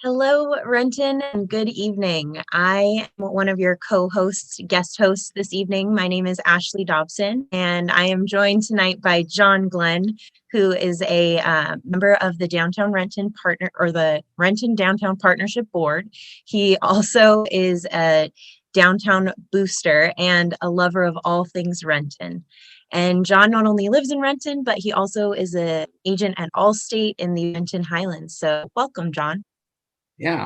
Hello, Renton, and good evening. I am one of your co-hosts, guest hosts this evening. My name is Ashley Dobson, and I am joined tonight by John Glenn, who is a member of the Downtown Renton Partner or the Renton Downtown Partnership Board. He also is a downtown booster and a lover of all things Renton. And John not only lives in Renton, but he also is an agent at Allstate in the Renton Highlands. So welcome, John. Yeah,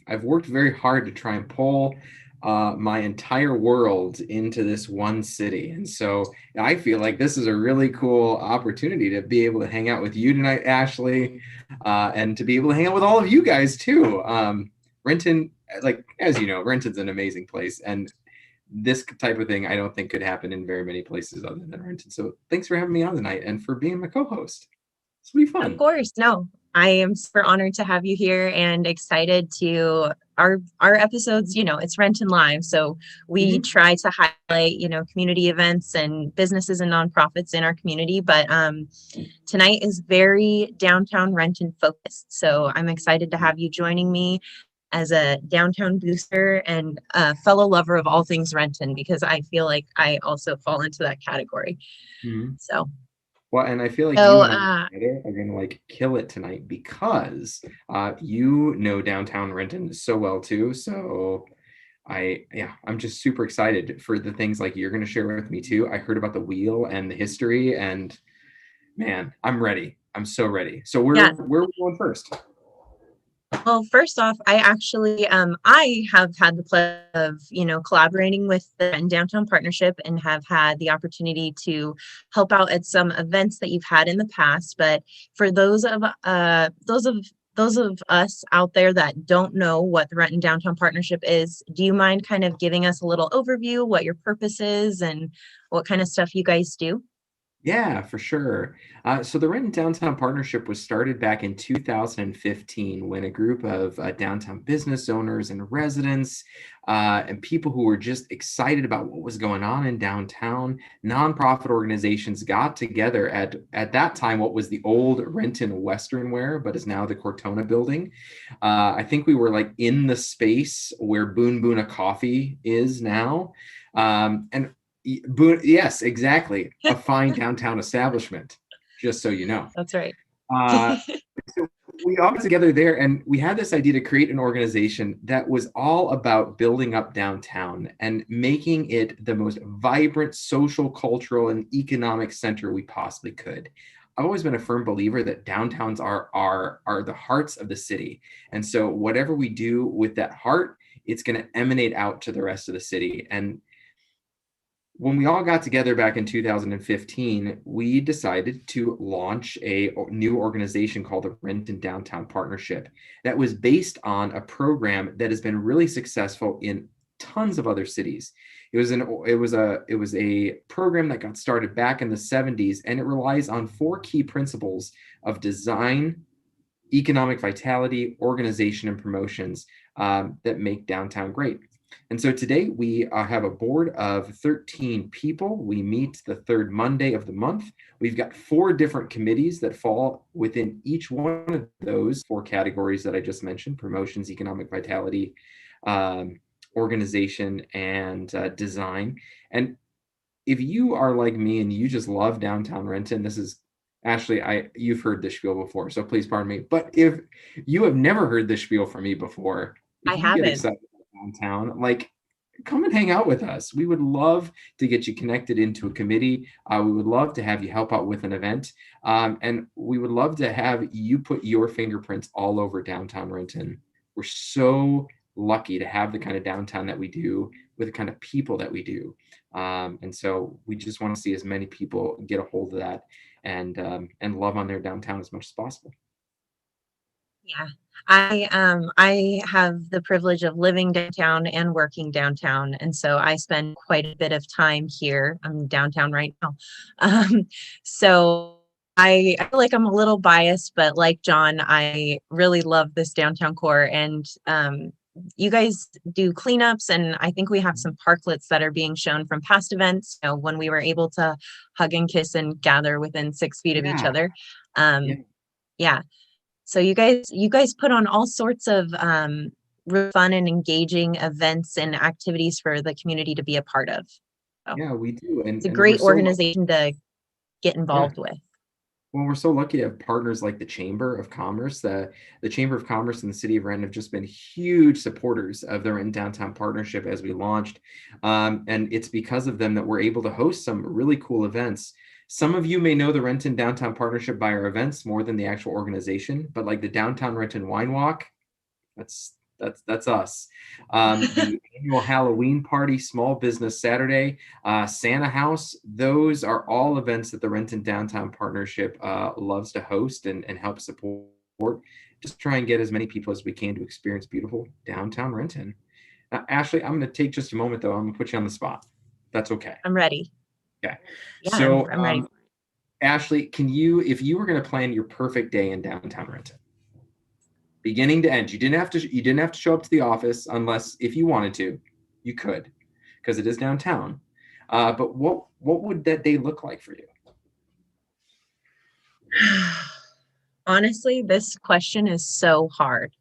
I've worked very hard to try and pull my entire world into this one city, and so I feel like this is a really cool opportunity to be able to hang out with you tonight, Ashley, and to be able to hang out with all of you guys too. Renton, like as you know, Renton's an amazing place, and this type of thing I don't think could happen in very many places other than Renton. So thanks for having me on tonight and for being my co-host. This will be Of fun. course, no. I am super honored to have you here and excited to our episodes, it's Renton Live. So we Mhm. try to highlight, community events and businesses and nonprofits in our community. But tonight is very downtown Renton focused. So I'm excited to have you joining me as a downtown booster and a fellow lover of all things Renton, because I feel like I also fall into that category. Mhm. So, Well, and I feel like so you and I uh, together are gonna like kill it tonight because you know downtown Renton so well too. So I'm just super excited for the things like you're gonna share with me too. I heard about the wheel and the history, and man, I'm ready. I'm so ready. So yeah. where are we going first? Well, first off, I have had the pleasure of, collaborating with the Renton Downtown Partnership and have had the opportunity to help out at some events that you've had in the past. But for those of us out there that don't know what the Renton Downtown Partnership is, do you mind kind of giving us a little overview, what your purpose is, and what kind of stuff you guys do? Yeah, for sure. So the Renton Downtown Partnership was started back in 2015 when a group of downtown business owners and residents and people who were just excited about what was going on in downtown, nonprofit organizations got together at that time what was the old Renton Western Wear, but is now the Cortona building. I think we were like in the space where Boon Boona Coffee is now. And Yes, exactly. A fine downtown establishment, just so you know. That's right. Uh, so we all got together there and we had this idea to create an organization that was all about building up downtown and making it the most vibrant social, cultural, and economic center we possibly could. I've always been a firm believer that downtowns are the hearts of the city. And so whatever we do with that heart, it's going to emanate out to the rest of the city. And when we all got together back in 2015, we decided to launch a new organization called the Renton Downtown Partnership that was based on a program that has been really successful in tons of other cities. It was a program that got started back in the 70s, and it relies on four key principles of design, economic vitality, organization, and promotions that make downtown great. And so today we have a board of 13 people. We meet the third Monday of the month. We've got four different committees that fall within each one of those four categories that I just mentioned: promotions, economic vitality, organization, and design. And if you are like me and you just love downtown Renton, this is Ashley, you've heard this spiel before, so please pardon me. But if you have never heard this spiel from me before, I if you get haven't. excited about downtown, like come and hang out with us. We would love to get you connected into a committee. We would love to have you help out with an event. And we would love to have you put your fingerprints all over downtown Renton. We're so lucky to have the kind of downtown that we do with the kind of people that we do. And so we just want to see as many people get a hold of that and love on their downtown as much as possible. Yeah. I have the privilege of living downtown and working downtown, and so I spend quite a bit of time here. I'm downtown right now. Um, so I feel like I'm a little biased, but like John, I really love this downtown core, and you guys do cleanups, and I think we have some parklets that are being shown from past events, when we were able to hug and kiss and gather within 6 feet of each Yeah. other. Yeah. Yeah. So you guys put on all sorts of really fun and engaging events and activities for the community to be a part of. So Yeah, we do. it's a And we're great so lucky. organization to get Yeah. involved with. Well, we're so lucky to have partners like the Chamber of Commerce. The Chamber of Commerce and the City of Renton have just been huge supporters of the Renton Downtown Partnership as we launched. And it's because of them that we're able to host some really cool events. Some of you may know the Renton Downtown Partnership by our events more than the actual organization, but like the Downtown Renton Wine Walk, that's us. The annual Halloween party, Small Business Saturday, Santa House. Those are all events that the Renton Downtown Partnership loves to host and help support. Just try and get as many people as we can to experience beautiful downtown Renton. Now, Ashley, I'm going to take just a moment though. I'm going to put you on the spot. That's okay. I'm ready. Okay. Yeah, So, I'm ready. Ashley, if you were going to plan your perfect day in downtown Renton, beginning to end. You didn't have to show up to the office unless if you wanted to, you could, because it is downtown. But what would that day look like for you? Honestly, this question is so hard.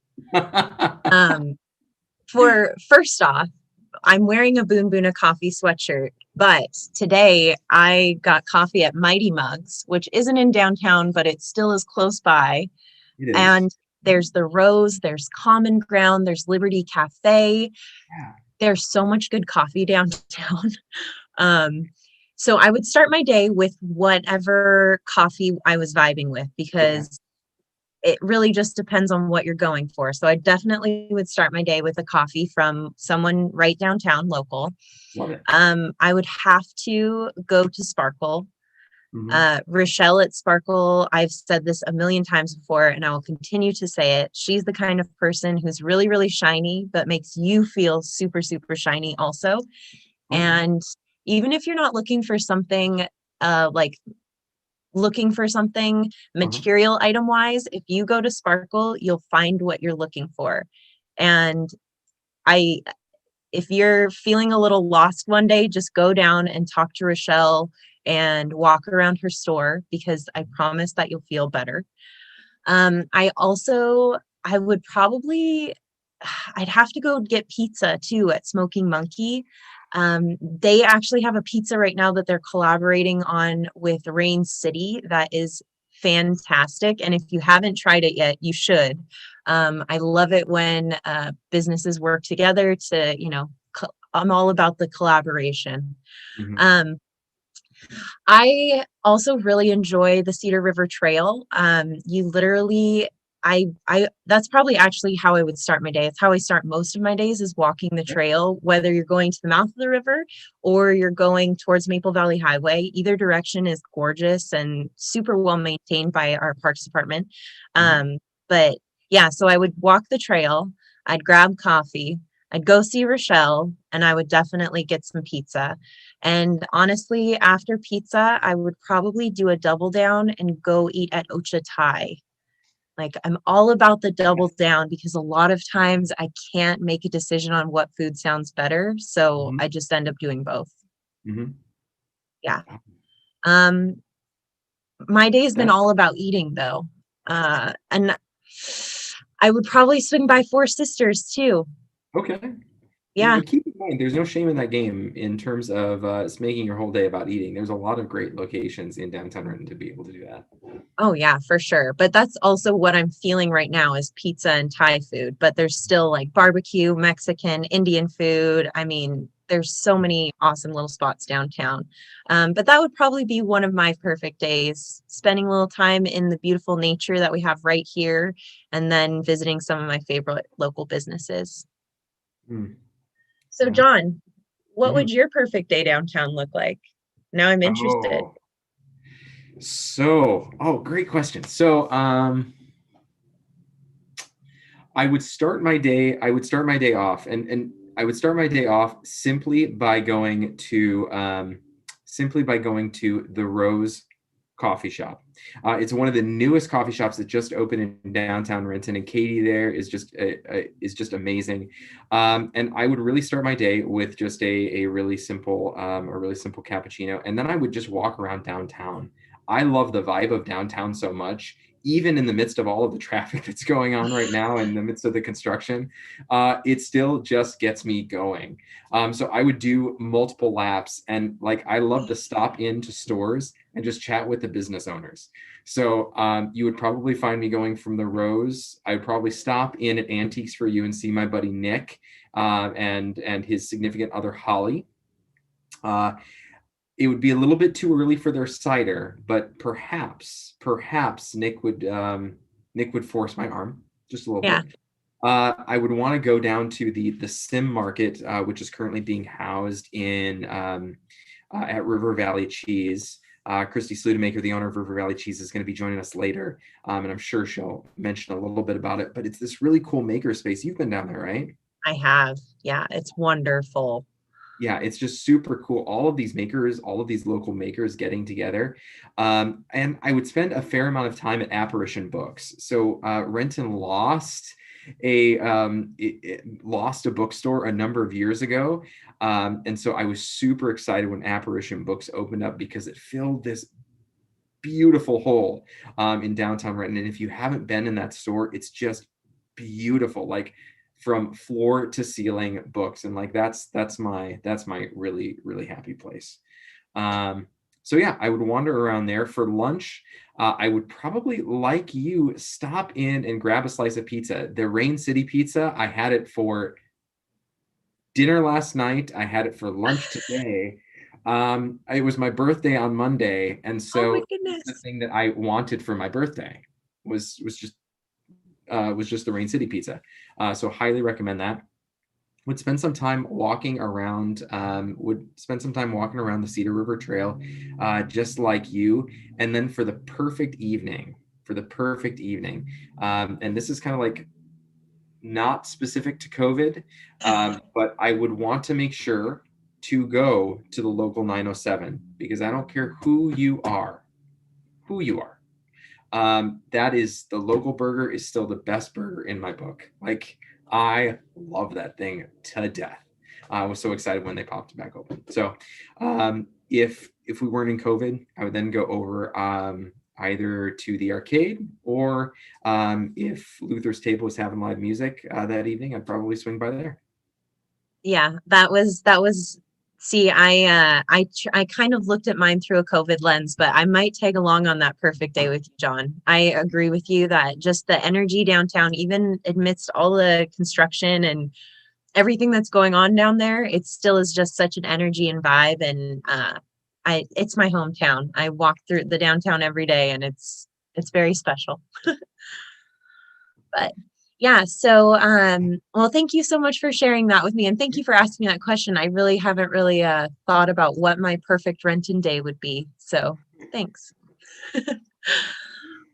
For first off, I'm wearing a Boon Boona coffee sweatshirt, but today I got coffee at Mighty Mugs, which isn't in downtown, but it still is close by. It is. And there's the Rose, there's Common Ground, there's Liberty Cafe. Yeah. There's so much good coffee downtown. um, so I would start my day with whatever coffee I was vibing with Okay. because it really just depends on what you're going for. So I definitely would start my day with a coffee from someone right downtown local. Love it. I would have to go to Sparkle. Mm-hmm. Rochelle at Sparkle, I've said this a million times before, and I will continue to say it. She's the kind of person who's really, really shiny, but makes you feel super, super shiny also. Okay. And even if you're not looking for something like looking for something Uh-huh. material item wise, if you go to Sparkle, you'll find what you're looking for. And I, if you're feeling a little lost one day, just go down and talk to Rochelle and walk around her store because I promise that you'll feel better. I would probably, I'd have to go get pizza too at Smoking Monkey. They actually have a pizza right now that they're collaborating on with Rain City that is fantastic. And if you haven't tried it yet, you should. I love it when businesses work together to, I'm all about the collaboration. Mm-hmm. Um, I also really enjoy the Cedar River Trail. You literally, that's probably actually how I would start my day. It's how I start most of my days is walking the trail, whether you're going to the mouth of the river or you're going towards Maple Valley Highway. Either direction is gorgeous and super well maintained by our parks department. Mm-hmm. But yeah, so I would walk the trail, I'd grab coffee, I'd go see Rochelle, and I would definitely get some pizza. And honestly, after pizza, I would probably do a double down and go eat at Ocha Thai. Like I'm all about the double down because a lot of times I can't make a decision on what food sounds better. So Mm-hmm. I just end up doing both. Mm-hmm. Yeah. Um, my day's been That all about eating though. And I would probably swing by Four Sisters too. okay. Yeah. Keep in mind, there's no shame in that game in terms of it's making your whole day about eating. There's a lot of great locations in downtown Renton to be able to do that. Oh yeah, for sure. But that's also what I'm feeling right now is pizza and Thai food, but there's still like barbecue, Mexican, Indian food. I mean, there's so many awesome little spots downtown. But that would probably be one of my perfect days, spending a little time in the beautiful nature that we have right here, and then visiting some of my favorite local businesses. Mm, So, yeah. John, what Mhm. would your perfect day downtown look like? Now I'm interested. Oh, great question. So, I would start my day off and I would start my day off simply by going to the Rose coffee shop. It's one of the newest coffee shops that just opened in downtown Renton, and Katie there is just amazing. And I would really start my day with just a really simple cappuccino, and then I would just walk around downtown. I love the vibe of downtown so much. even in the midst of all of the traffic that's going on right now, in the midst of the construction, it still just gets me going. So I would do multiple laps, and like I love to stop into stores and just chat with the business owners. So you would probably find me going from the Rose. I would probably stop in at Antiques for You and see my buddy Nick and his significant other Holly. It would be a little bit too early for their cider, but perhaps Nick would force my arm just a little Yeah. bit. I would want to go down to the Sim Market, which is currently being housed in at River Valley Cheese. Christy Sludemaker, the owner of River Valley Cheese, is going to be joining us later, and I'm sure she'll mention a little bit about it. But it's this really cool maker space. You've been down there, right? I have. Yeah, it's wonderful. Yeah, it's just super cool. All of these makers, all of these local makers getting together. And I would spend a fair amount of time at Apparition Books. So Renton lost a bookstore a number of years ago. And so I was super excited when Apparition Books opened up because it filled this beautiful hole in downtown Renton. And if you haven't been in that store, it's just beautiful. Like from floor to ceiling books, and like that's my really really happy place. So yeah, I would wander around there for lunch. I would probably, like you, stop in and grab a slice of pizza. The Rain City pizza, I had it for dinner last night. I had it for lunch today. It was my birthday on Monday, and Oh my so the goodness. thing that I wanted for my birthday was just the Rain City pizza. So highly recommend that. Would spend some time walking around. Would spend some time walking around the Cedar River Trail, just like you. And then for the perfect evening, and this is kind of like not specific to COVID, but I would want to make sure to go to the local 907, because I don't care who you are, that is, the local burger is still the best burger in my book. Like, I love that thing to death. I was so excited when they popped back open. So if we weren't in COVID, I would then go over either to the arcade, or if Luther's Table was having live music that evening, I'd probably swing by there. Yeah, that was see, I kind of looked at mine through a COVID lens, but I might tag along on that perfect day with you, John. I agree with you that just the energy downtown, even amidst all the construction and everything that's going on down there, it still is just such an energy and vibe. And it's my hometown. I walk through the downtown every day, and it's very special. But yeah, so well, thank you so much for sharing that with me, and thank you for asking that question. I really haven't really thought about what my perfect Renton day would be. So thanks.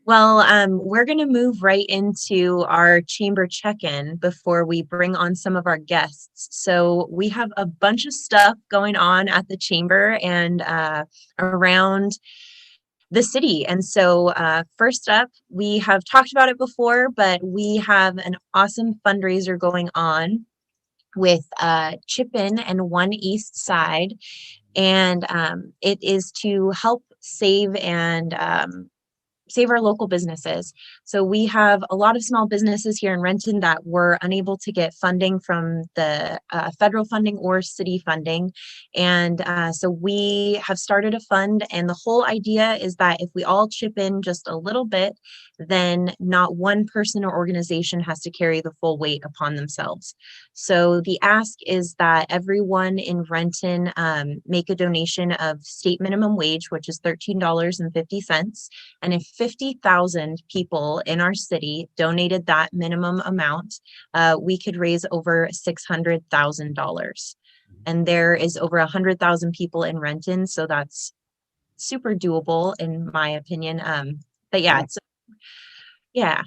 Well, we're going to move right into our chamber check-in before we bring on some of our guests. So we have a bunch of stuff going on at the chamber and around the city. And so first up, we have talked about it before, but we have an awesome fundraiser going on with Chip In and One East Side. And it is to help save our local businesses. So we have a lot of small businesses here in Renton that were unable to get funding from the federal funding or city funding. And so we have started a fund, and the whole idea is that if we all chip in just a little bit, then not one person or organization has to carry the full weight upon themselves. So the ask is that everyone in Renton make a donation of state minimum wage, which is $13.50. And if 50,000 people in our city donated that minimum amount, we could raise over $600,000. And there is over 100,000 people in Renton, so that's super doable in my opinion. But yeah, Yeah, yeah.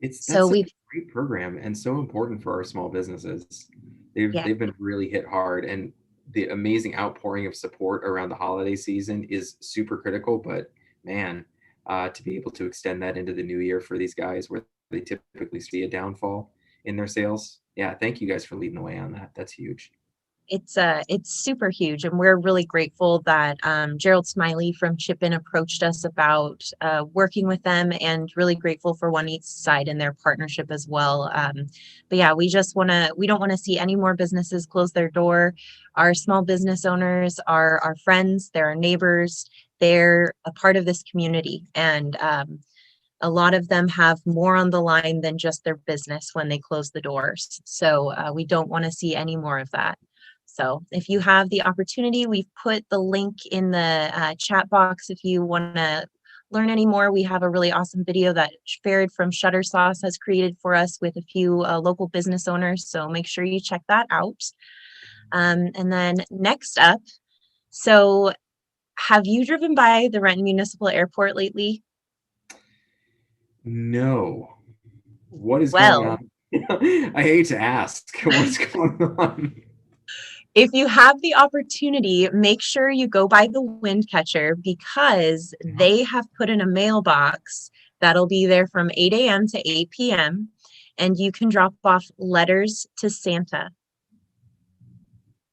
that's So such we've a great program and so important for our small businesses. They've yeah. they've been really hit hard, and the amazing outpouring of support around the holiday season is super critical. But man, to be able to extend that into the new year for these guys, where they typically see a downfall in their sales, yeah, thank you guys for leading the way on that. That's huge. It's super huge, and we're really grateful that Gerald Smiley from Chipin approached us about working with them, and really grateful for One East Side and their partnership as well. But yeah, we don't want to see any more businesses close their door. Our small business owners are our friends, they're our neighbors, they're a part of this community, and a lot of them have more on the line than just their business when they close the doors. So we don't want to see any more of that. So if you have the opportunity, we've put the link in the chat box if you want to learn any more. We have a really awesome video that Farid from Shutter Sauce has created for us with a few local business owners. So make sure you check that out. And then next up, so have you driven by the Renton Municipal Airport lately? No. What is going Well, on? I hate to ask. What's going on? if you have the opportunity, make sure you go by the wind catcher, because they have put in a mailbox that'll be there from 8 a.m. to 8 p.m. and you can drop off letters to Santa.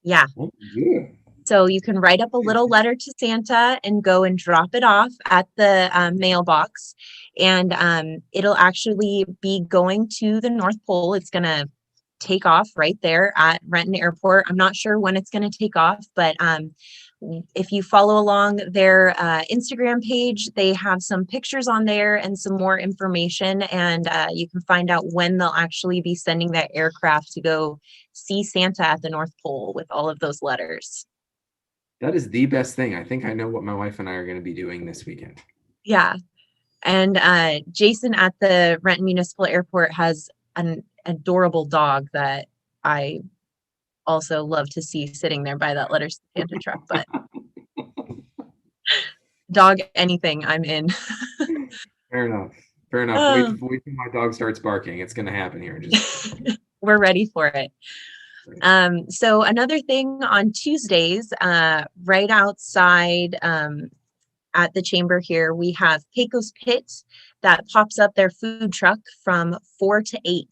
Yeah. Oh, yeah. So you can write up a little letter to Santa and go and drop it off at the mailbox. And it'll actually be going to the North Pole. It's going to take off right there at Renton Airport. I'm not sure when it's going to take off, but if you follow along their Instagram page, they have some pictures on there and some more information, and you can find out when they'll actually be sending that aircraft to go see Santa at the North Pole with all of those letters. That is the best thing. I think I know what my wife and I are going to be doing this weekend. Yeah. And Jason at the Renton Municipal Airport has an adorable dog that I also love to see sitting there by that Letters to Santa truck. But dog, anything, I'm in. Fair enough. Fair enough. Wait, Oh, wait till my dog starts barking. It's going to happen here. Just we're ready for it. So another thing on Tuesdays, right outside at the chamber here, we have Pecos Pit that pops up their food truck from 4 to 8.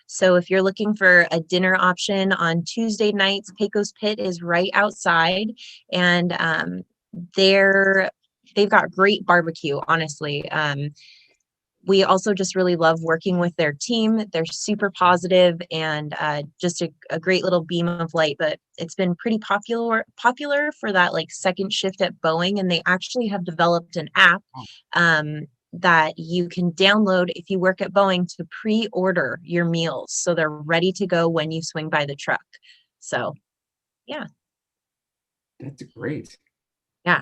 So if you're looking for a dinner option on Tuesday nights, Pecos Pit is right outside, and they've got great barbecue, honestly. We also just really love working with their team. They're super positive and just a great little beam of light. But it's been pretty popular for that like second shift at Boeing, and they actually have developed an app that you can download if you work at Boeing to pre-order your meals, so they're ready to go when you swing by the truck. So, yeah, that's great. yeah.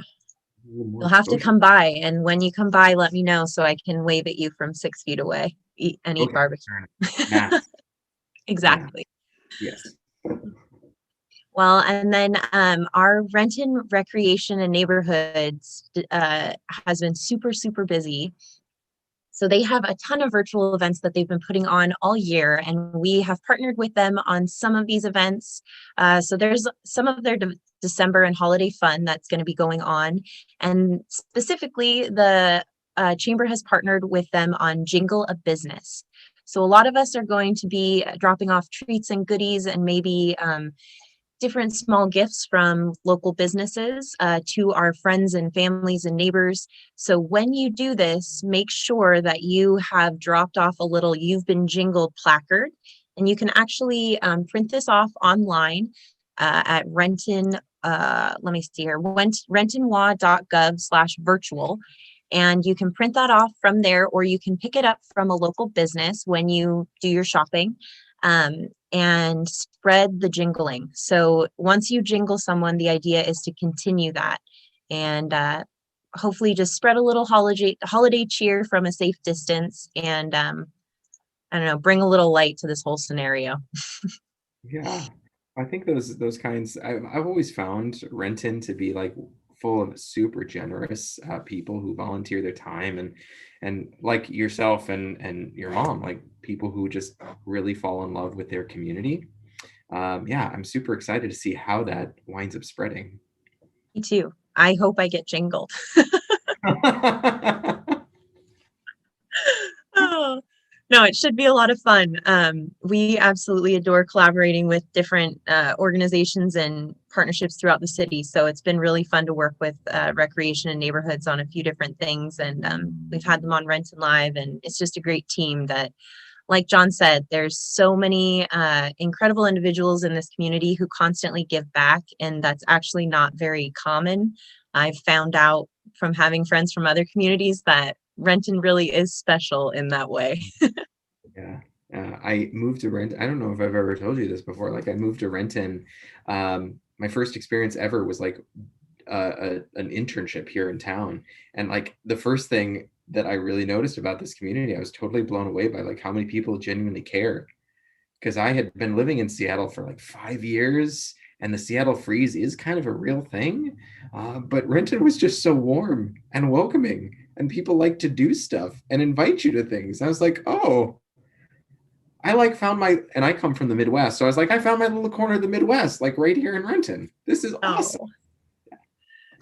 More You'll have to exposure. come by, and when you come by, let me know so I can wave at you from 6 feet away and eat Okay. barbecue. Math. Math. Exactly. Yes. Well, and then our Renton Recreation and Neighborhoods has been super, super busy. So they have a ton of virtual events that they've been putting on all year, and we have partnered with them on some of these events. So there's some of their December and holiday fun that's going to be going on. And specifically, the Chamber has partnered with them on Jingle a Business. So a lot of us are going to be dropping off treats and goodies, and maybe different small gifts from local businesses to our friends and families and neighbors. So when you do this, make sure that you have dropped off a little "You've Been Jingled" placard, and you can actually print this off online at Renton. Let me see here, rentonwa.gov/virtual. And you can print that off from there, or you can pick it up from a local business when you do your shopping. And spread the jingling. So once you jingle someone, the idea is to continue that, and hopefully just spread a little holiday cheer from a safe distance, and I don't know, bring a little light to this whole scenario. Yeah. I think those kinds. I've always found Renton to be like full of super generous people who volunteer their time, and like yourself and your mom, like people who just really fall in love with their community. Yeah, I'm super excited to see how that winds up spreading. Me too. I hope I get jingled. Oh. No, it should be a lot of fun. We absolutely adore collaborating with different organizations and partnerships throughout the city. So it's been really fun to work with recreation and neighborhoods on a few different things. And we've had them on Renton Live, and it's just a great team that, like John said, there's so many incredible individuals in this community who constantly give back, and that's actually not very common. I've found out from having friends from other communities that Renton really is special in that way. Yeah. I moved to Renton. I don't know if I've ever told you this before. Like I moved to Renton. My first experience ever was like an internship here in town. And like the first thing that I really noticed about this community, I was totally blown away by like how many people genuinely care. Because I had been living in Seattle for like 5 years, and the Seattle freeze is kind of a real thing. But Renton was just so warm and welcoming, and people like to do stuff and invite you to things. I was like, oh, I like found my, and I come from the Midwest. So I was like, I found my little corner of the Midwest, like right here in Renton. This is awesome. Oh,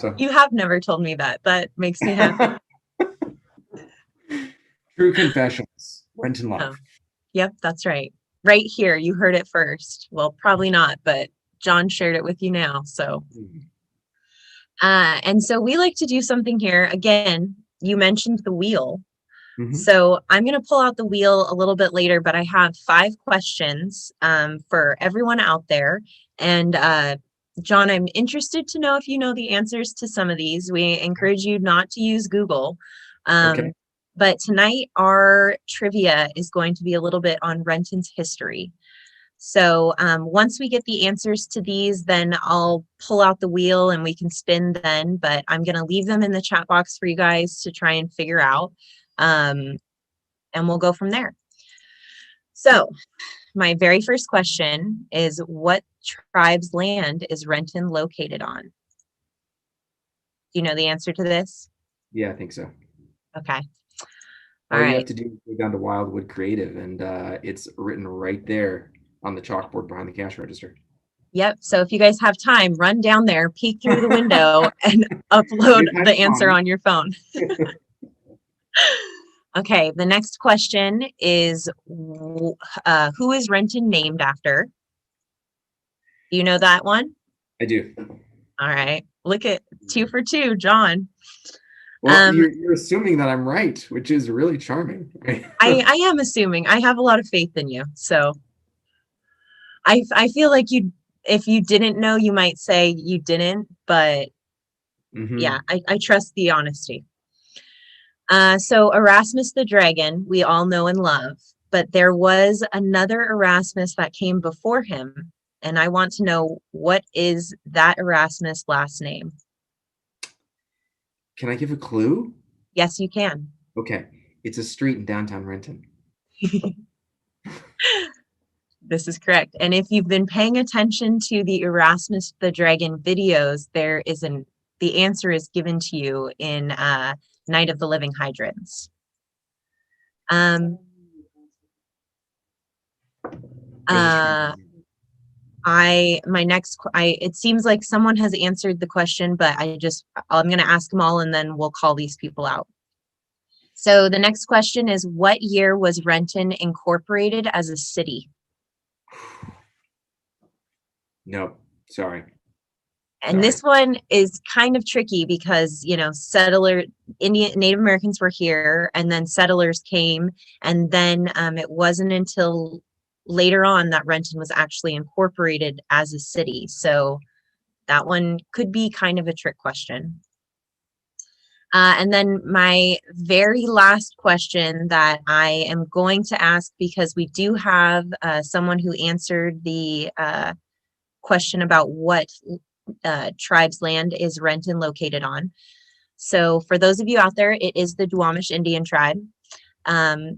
So you have never told me that. That makes me happy. true confessions, Renton Oh, Live. yep, that's right. Right here, you heard it first. Well, probably not, but John shared it with you now. So, and so we like to do something here. Again, you mentioned the wheel. Mm-hmm. So I'm going to pull out the wheel a little bit later, but I have 5 questions for everyone out there. And John, I'm interested to know if you know the answers to some of these. We encourage you not to use Google. Okay. But tonight, our trivia is going to be a little bit on Renton's history. So once we get the answers to these, then I'll pull out the wheel and we can spin then, but I'm going to leave them in the chat box for you guys to try and figure out. And we'll go from there. So my very first question is, what tribe's land is Renton located on? Do you know the answer to this? Yeah, I think so. Okay. All All you have right. to do is go down to Wildwood Creative, and it's written right there on the chalkboard behind the cash register. Yep. So if you guys have time, run down there, peek through the window, and upload the answer on your phone. Okay. The next question is, who is Renton named after? Do you know that one? I do. All right. Look at 2 for 2, John. Well, you're assuming that I'm right, which is really charming. I am assuming. I have a lot of faith in you. So I feel like if you didn't know, you might say you didn't, but yeah, I trust the honesty. So Erasmus the Dragon, we all know and love, but there was another Erasmus that came before him, and I want to know, what is that Erasmus' last name? Can I give a clue? Yes, you can. Okay. It's a street in downtown Renton. This is correct. And if you've been paying attention to the Erasmus the Dragon videos, the answer is given to you in Night of the Living Hydrants. It seems like someone has answered the question, but I'm going to ask them all and then we'll call these people out. So the next question is, what year was Renton incorporated as a city? No, sorry. And this one is kind of tricky because, Native Americans were here and then settlers came. And then it wasn't until later on that Renton was actually incorporated as a city. So that one could be kind of a trick question. And then my very last question that I am going to ask, because we do have someone who answered the question about what tribe's land is Renton located on. So for those of you out there, it is the Duwamish Indian tribe.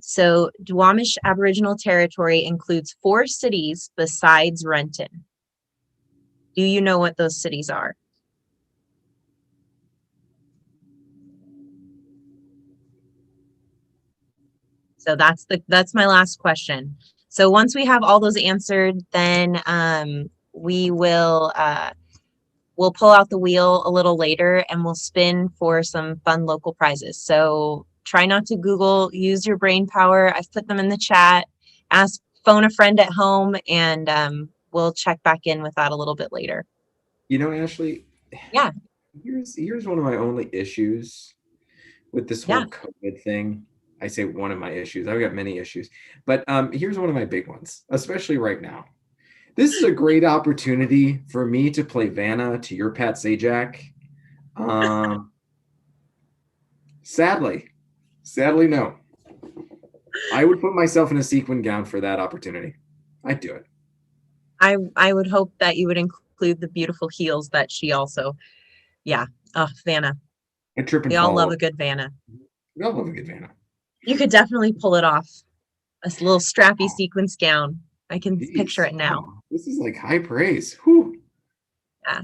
So Duwamish Aboriginal territory includes 4 cities besides Renton. Do you know what those cities are? So that's my last question. So once we have all those answered, then we'll pull out the wheel a little later and we'll spin for some fun local prizes. So try not to Google, use your brain power. I've put them in the chat. Phone a friend at home, and we'll check back in with that a little bit later. Ashley, Yeah. here's one of my only issues with this Yeah. whole COVID thing. I say one of my issues. I've got many issues, but here's one of my big ones, especially right now. This is a great opportunity for me to play Vanna to your Pat Sajak. Sadly, no. I would put myself in a sequin gown for that opportunity. I'd do it. I would hope that you would include the beautiful heels that she also, yeah. Oh, Vanna. I trip and We all fall. love a good Vanna. We all love a good Vanna. You could definitely pull it off. A little strappy sequence gown. I can picture it now. Wow. This is like high praise. Whew. Yeah.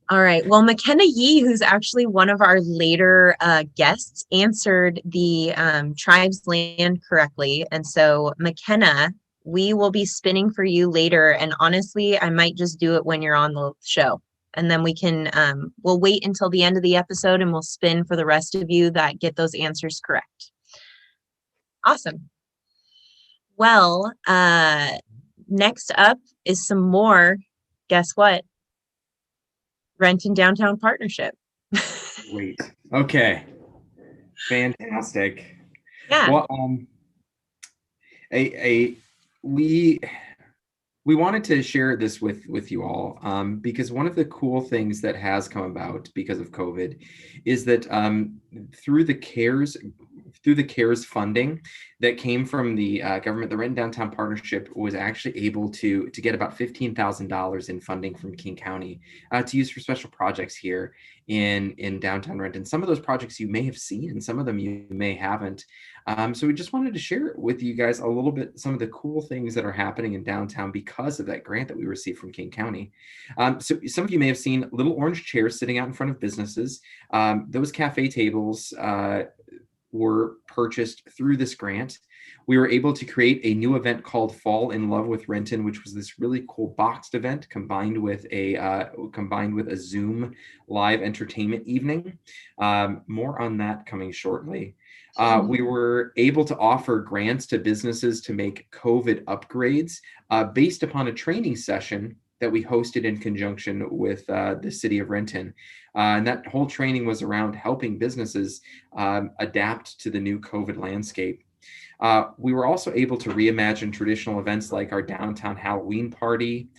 All right. Well, McKenna Yee, who's actually one of our later guests, answered the tribe's land correctly. And so, McKenna, we will be spinning for you later. And honestly, I might just do it when you're on the show. And then we can, we'll wait until the end of the episode and we'll spin for the rest of you that get those answers correct. Awesome. Well, next up is some more, guess what? Renton Downtown Partnership. Great. Okay. Fantastic. Yeah. Well, we wanted to share this with you all because one of the cool things that has come about because of COVID is that through the CARES funding that came from the government, the Renton Downtown Partnership was actually able to get about $15,000 in funding from King County to use for special projects here in downtown Renton. Some of those projects you may have seen, and some of them you may haven't. So we just wanted to share with you guys a little bit some of the cool things that are happening in downtown because of that grant that we received from King County. So some of you may have seen little orange chairs sitting out in front of businesses. Those cafe tables were purchased through this grant. We were able to create a new event called Fall in Love with Renton, which was this really cool boxed event combined with a Zoom live entertainment evening. More on that coming shortly. We were able to offer grants to businesses to make COVID upgrades based upon a training session that we hosted in conjunction with the city of Renton. And that whole training was around helping businesses adapt to the new COVID landscape. We were also able to reimagine traditional events like our downtown Halloween party,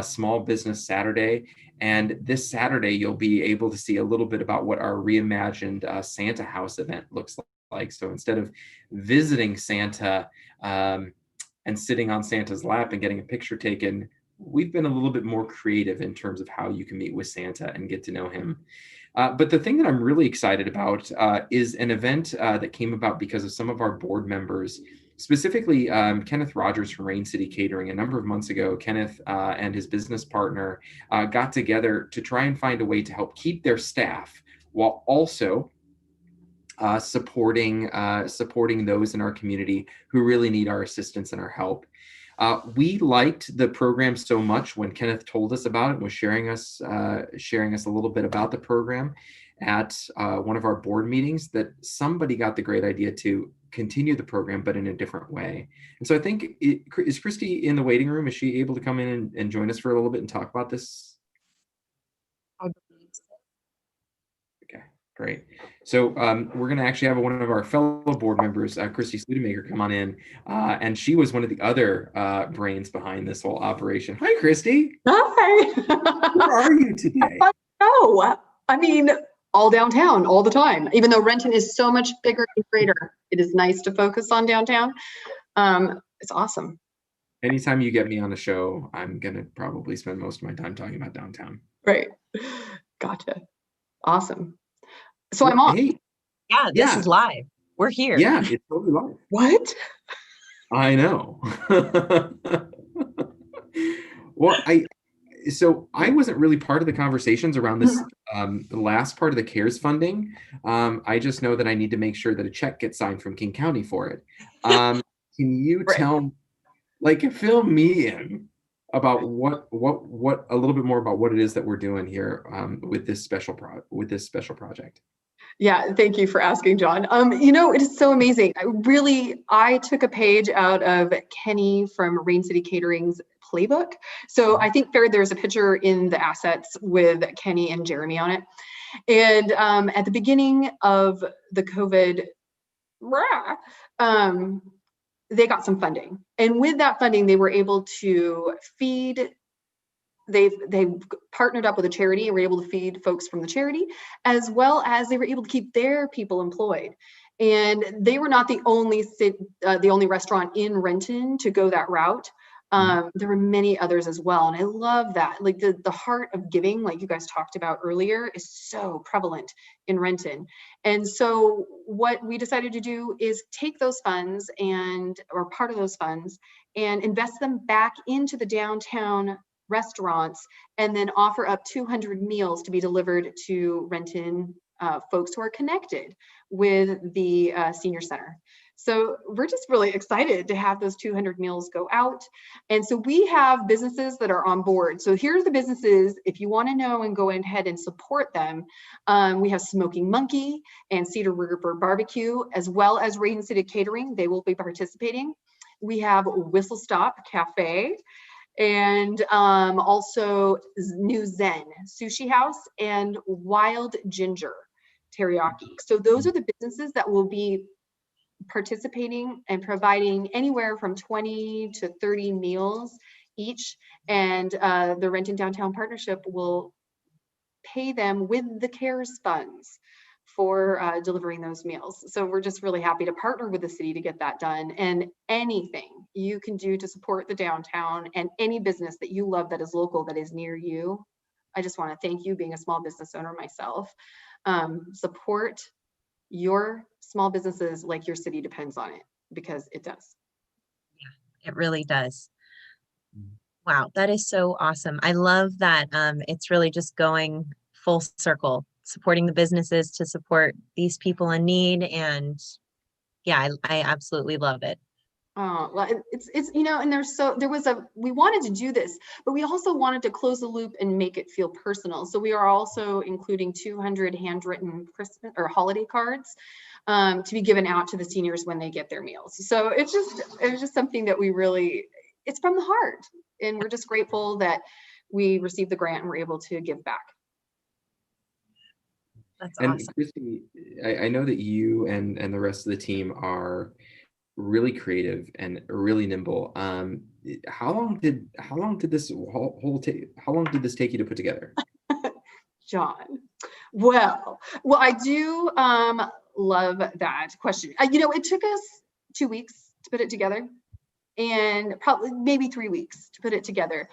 Small Business Saturday. And this Saturday, you'll be able to see a little bit about what our reimagined Santa House event looks like. So instead of visiting Santa and sitting on Santa's lap and getting a picture taken, we've been a little bit more creative in terms of how you can meet with Santa and get to know him. But the thing that I'm really excited about is an event that came about because of some of our board members, specifically Kenneth Rogers from Rain City Catering. A number of months ago, Kenneth and his business partner got together to try and find a way to help keep their staff while also supporting those in our community who really need our assistance and our help. We liked the program so much when Kenneth told us about it and was sharing us a little bit about the program at one of our board meetings that somebody got the great idea to continue the program, but in a different way. And so I think, is Christy in the waiting room? Is she able to come in and join us for a little bit and talk about this? Okay, great. So we're going to actually have one of our fellow board members, Christy Sludemaker, come on in. And she was one of the other brains behind this whole operation. Hi, Christy. Hi. Where are you today? Oh, I mean, all downtown, all the time. Even though Renton is so much bigger and greater, it is nice to focus on downtown. It's awesome. Anytime you get me on a show, I'm going to probably spend most of my time talking about downtown. Right. Gotcha. Awesome. So I'm on. Hey, yeah, this is live. We're here. Yeah, it's totally live. What? I know. Well, I wasn't really part of the conversations around this the last part of the CARES funding. I just know that I need to make sure that a check gets signed from King County for it. Can you tell, fill me in? about what a little bit more about what it is that we're doing here with this special project. Yeah, thank you for asking, John. It is so amazing. I took a page out of Kenny from Rain City Catering's playbook. So I think there's a picture in the assets with Kenny and Jeremy on it. And at the beginning of the COVID, they got some funding. And with that funding, they were able to feed they've partnered up with a charity and were able to feed folks from the charity, as well as they were able to keep their people employed. And they were not the only restaurant in Renton to go that route. There were many others as well. And I love that. Like the heart of giving, like you guys talked about earlier, is so prevalent in Renton. And so what we decided to do is take those funds or part of those funds and invest them back into the downtown restaurants, and then offer up 200 meals to be delivered to Renton folks who are connected with the senior center. So we're just really excited to have those 200 meals go out. And so we have businesses that are on board. So here's the businesses, if you want to know and go ahead and support them. We have Smoking Monkey and Cedar River Barbecue, as well as Rain City Catering. They will be participating. We have Whistle Stop Cafe, and also New Zen Sushi House and Wild Ginger Teriyaki. So those are the businesses that will be participating and providing anywhere from 20 to 30 meals each. And the Renton Downtown Partnership will pay them with the CARES funds for delivering those meals. So we're just really happy to partner with the city to get that done. And anything you can do to support the downtown and any business that you love that is local, that is near you, I just want to thank you, being a small business owner myself. Support your small businesses like your city depends on it, because it does. Yeah, it really does. Wow, that is so awesome. I love that it's really just going full circle, supporting the businesses to support these people in need. And yeah, I absolutely love it. Well, it's and we wanted to do this, but we also wanted to close the loop and make it feel personal. So we are also including 200 handwritten Christmas or holiday cards to be given out to the seniors when they get their meals. So it was just something that it's from the heart, and we're just grateful that we received the grant and we're able to give back. That's and awesome. Christy, I know that you and the rest of the team are really creative and really nimble. How long did this take you to put together? John, well, I do love that question. It took us 2 weeks to put it together, and probably maybe 3 weeks to put it together.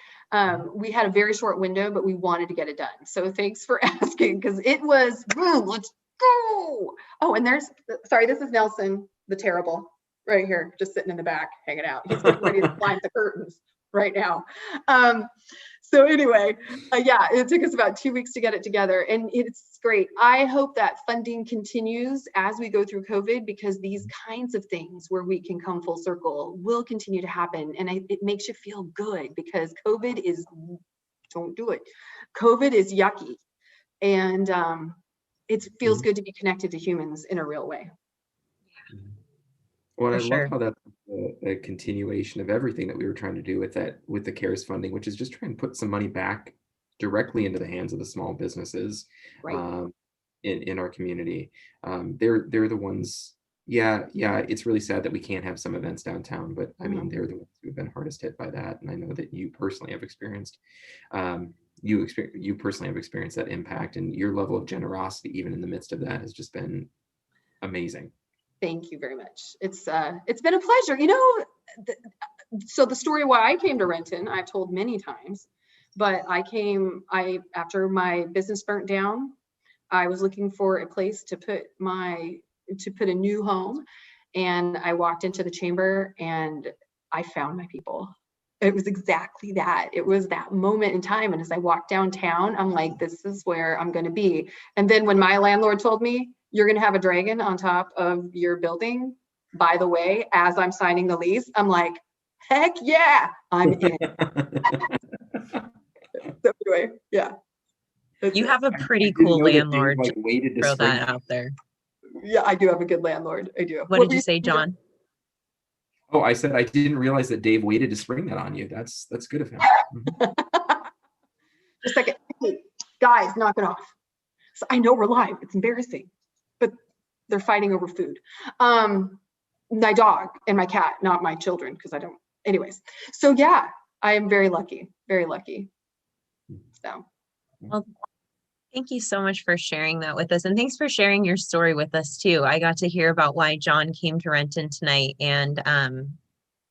We had a very short window, but we wanted to get it done. So thanks for asking, because it was, boom, let's go. Oh, and this is Nelson, the terrible, right here, just sitting in the back, hanging out. He's getting ready to climb the curtains right now. So anyway, yeah, it took us about 2 weeks to get it together, and it's great. I hope that funding continues as we go through COVID, because these kinds of things where we can come full circle will continue to happen. And it makes you feel good, because don't do it. COVID is yucky. And it feels good to be connected to humans in a real way. Well, I sure. love how that's a continuation of everything that we were trying to do with the CARES funding, which is just trying to put some money back directly into the hands of the small businesses, right, in our community. They're the ones. Yeah, it's really sad that we can't have some events downtown, but I mean, they're the ones who have been hardest hit by that. And I know that you personally have experienced that impact, and your level of generosity, even in the midst of that, has just been amazing. Thank you very much. It's been a pleasure. So the story why I came to Renton, I've told many times, but after my business burnt down, I was looking for a place to put a new home, and I walked into the chamber and I found my people. It was exactly that. It was that moment in time. And as I walked downtown, I'm like, this is where I'm going to be. And then when my landlord told me, you're going to have a dragon on top of your building, by the way, as I'm signing the lease, I'm like, Heck yeah, I'm in. So anyway, yeah. That's You it. have a I pretty didn't cool know that Dave landlord, like just waited to throw spring. that out there. Yeah, I do have a good landlord. I do. What did were you say, saying, John? Oh, I said I didn't realize that Dave waited to spring that on you. That's good of him. Mhm. Just a second. Hey, guys, knock it off. So I know we're live. It's embarrassing, but they're fighting over food. My dog and my cat, not my children, because I don't. Anyways, so yeah, I am very lucky, very lucky. So Well, thank you so much for sharing that with us. And thanks for sharing your story with us too. I got to hear about why John came to Renton tonight. And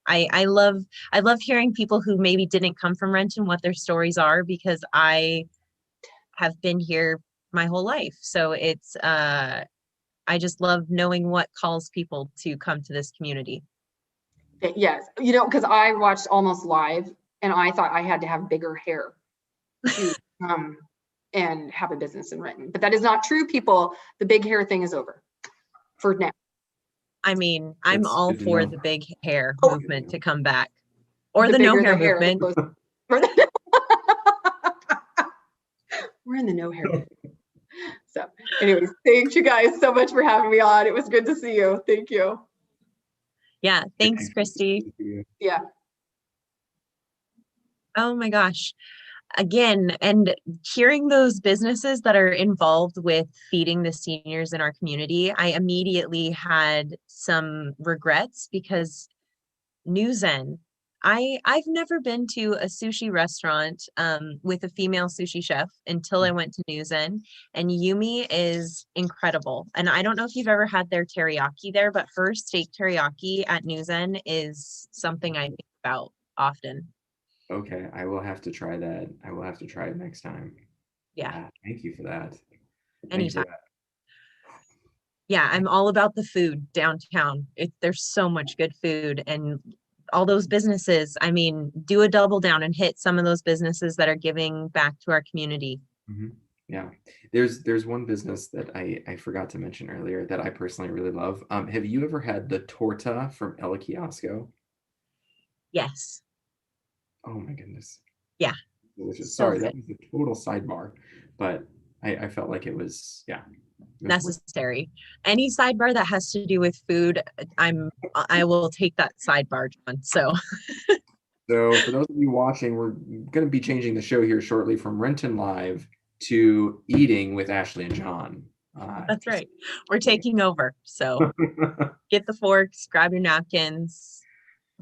I love hearing people who maybe didn't come from Renton, what their stories are, because I have been here my whole life. So it's I just love knowing what calls people to come to this community. yes, because I watched Almost Live and I thought I had to have bigger hair to and have a business in Renton, but that is not true, people. The big hair thing is over for now. I mean, I'm That's all good to for know. the big hair Oh, movement to come back, or the the no bigger hair the hair, the movement. closer. We're in the no hair. So anyways, thank you guys so much for having me on. It was good to see you. Thank you. Yeah, thanks, Christy. Yeah. Oh my gosh. Again, and hearing those businesses that are involved with feeding the seniors in our community, I immediately had some regrets because New Zen. I've never been to a sushi restaurant with a female sushi chef until I went to New Zen, and Yumi is incredible. And I don't know if you've ever had their teriyaki there, but her steak teriyaki at New Zen is something I think about often. Okay, I will have to try that. I will have to try it next time. Yeah, Yeah, thank you for that. Thank you for anytime. that. Yeah, I'm all about the food downtown. There's so much good food and all those businesses. I mean, do a double down and hit some of those businesses that are giving back to our community. Mhm. Yeah, there's one business that I forgot to mention earlier that I personally really love. Have you ever had the torta from El Kiosco? Yes. Oh my goodness, Yeah. delicious. So Sorry, that good. was a total sidebar, but I felt like it was, yeah, it was worth. Necessary. Any sidebar that has to do with food, I will take that sidebar, John. So So for those of you watching, we're going to be changing the show here shortly from Renton Live to Eating with Ashley and John. that's right. We're taking over. So get the forks, grab your napkins.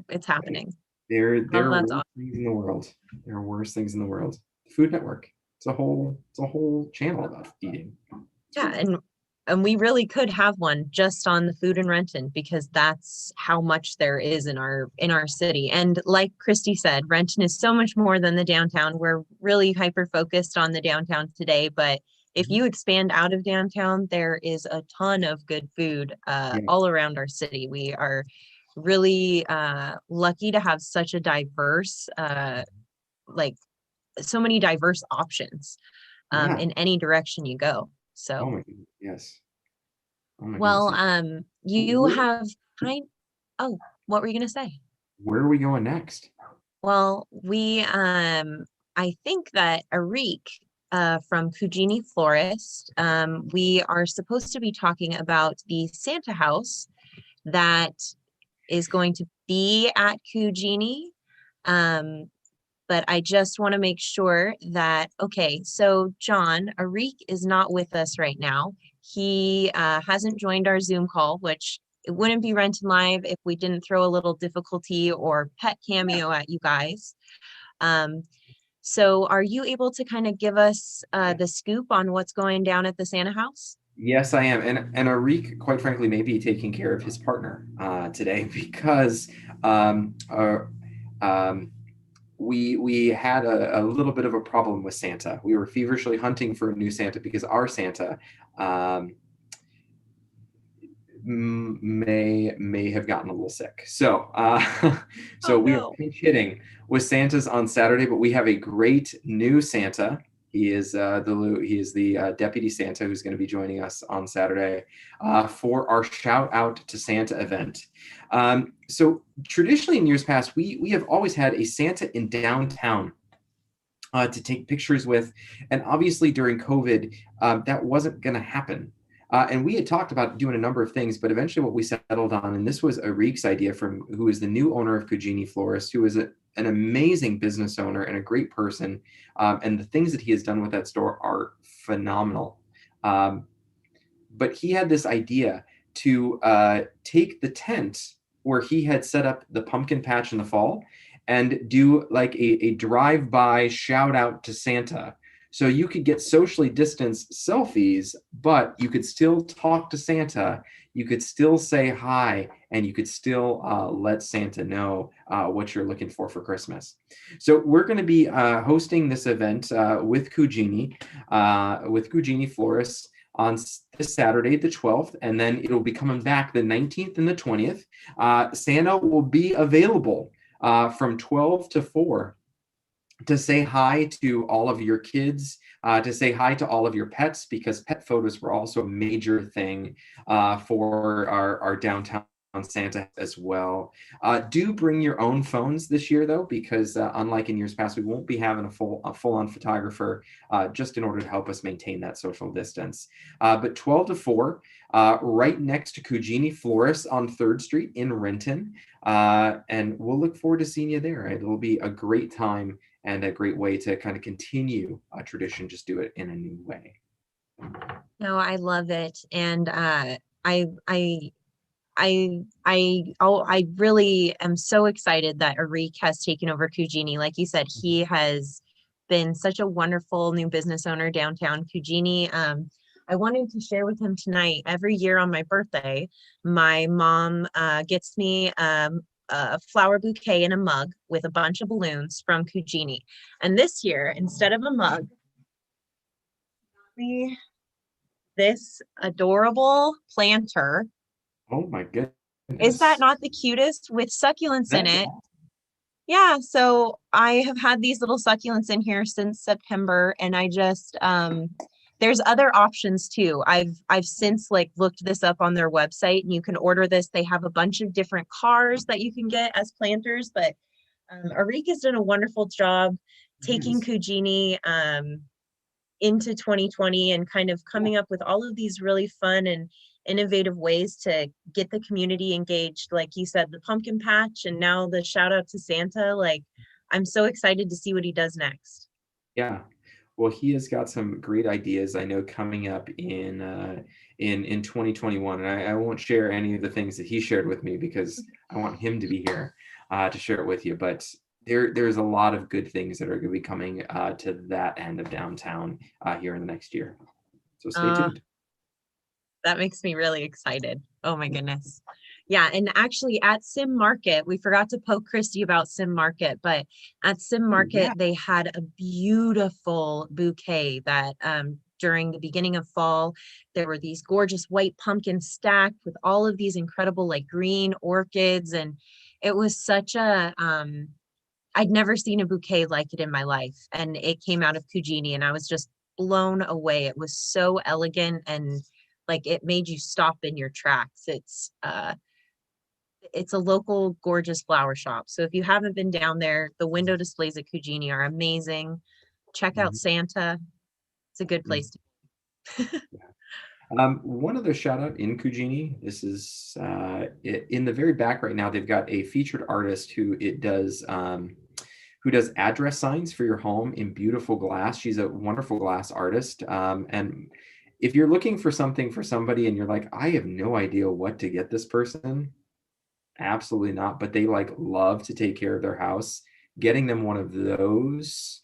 It's happening. There Oh, are that's worse awesome. things in the world. There are worse things in the world. Food Network. It's a whole channel about eating. Yeah, and we really could have one just on the food in Renton because that's how much there is in our city. And like Christy said, Renton is so much more than the downtown. We're really hyper focused on the downtown today, but if you expand out of downtown, there is a ton of good food Yeah. all around our city. We are really lucky to have such a diverse like so many diverse options Yeah. in any direction you go. Oh So my goodness. Yes. Oh my well, goodness. you have kind oh, what were you gonna say? Where are we going next? Well, I think that Arik from Kujini Florist, we are supposed to be talking about the Santa house that is going to be at Kujini. But I just want to make sure that, okay, so John, Arik is not with us right now. He hasn't joined our Zoom call, which it wouldn't be Renton Live if we didn't throw a little difficulty or pet cameo at you guys. So are you able to kind of give us the scoop on what's going down at the Santa house? Yes, I am. And Arik, quite frankly, may be taking care of his partner today because um, we had a little bit of a problem with Santa. We were feverishly hunting for a new Santa because our Santa may have gotten a little sick. So so Oh, we are no. pinch hitting with Santas on Saturday, but we have a great new Santa He is the Deputy Santa who's going to be joining us on Saturday for our Shout Out to Santa event. So traditionally in years past, we have always had a Santa in downtown to take pictures with, and obviously during COVID, that wasn't going to happen. And we had talked about doing a number of things, but eventually what we settled on, and this was Arik's idea, who is the new owner of Kujini Florist, who is an amazing business owner and a great person. And the things that he has done with that store are phenomenal. But he had this idea to take the tent where he had set up the pumpkin patch in the fall and do like a drive-by shout out to Santa. So you could get socially distanced selfies, but you could still talk to Santa. You could still say hi, and you could still let Santa know what you're looking for Christmas. So we're going to be hosting this event with Kujini Florists on this Saturday, the 12th, and then it'll be coming back the 19th and the 20th. Santa will be available from 12 to 4 to say hi to all of your kids, to say hi to all of your pets, because pet photos were also a major thing for our downtown Santa as well. Do bring your own phones this year, though, because unlike in years past, we won't be having a full-on photographer just in order to help us maintain that social distance. But 12 to 4, right next to Kujini Florist on 3rd Street in Renton. And we'll look forward to seeing you there. It'll be a great time and a great way to kind of continue a tradition, just do it in a new way. No, I love it. And I really am so excited that Arik has taken over Kujini. Like you said, he has been such a wonderful new business owner downtown Kujini. I wanted to share with him tonight. Every year on my birthday, my mom gets me a flower bouquet in a mug with a bunch of balloons from Kujini. And this year, instead of a mug, this adorable planter. Oh my goodness. Is that not the cutest, with succulents in it? Yeah, so I have had these little succulents in here since September, and I just there's other options too. I've since like looked this up on their website, and you can order this. They have a bunch of different cars that you can get as planters, but Arik has done a wonderful job taking Kujini into 2020 and kind of coming up with all of these really fun and innovative ways to get the community engaged. Like you said, the pumpkin patch, and now the shout out to Santa. Like, I'm so excited to see what he does next. Yeah. Well, he has got some great ideas, I know, coming up in 2021, and I won't share any of the things that he shared with me because I want him to be here to share it with you. But there's a lot of good things that are going to be coming to that end of downtown here in the next year. So stay tuned. That makes me really excited. Oh my goodness. Yeah, and actually at Sim Market, we forgot to poke Christy about Sim Market, but at Sim Market, they had a beautiful bouquet that during the beginning of fall, there were these gorgeous white pumpkins stacked with all of these incredible like green orchids. And it was such a, I'd never seen a bouquet like it in my life. And it came out of Kujini, and I was just blown away. It was so elegant, and like it made you stop in your tracks. It's a local gorgeous flower shop. So if you haven't been down there, the window displays at Kujini are amazing. Check out Santa. It's a good place to be. One other shout out in Kujini. This is in the very back right now. They've got a featured artist who does address signs for your home in beautiful glass. She's a wonderful glass artist. And if you're looking for something for somebody and you're like, I have no idea what to get this person, absolutely not. But they like love to take care of their house. Getting them one of those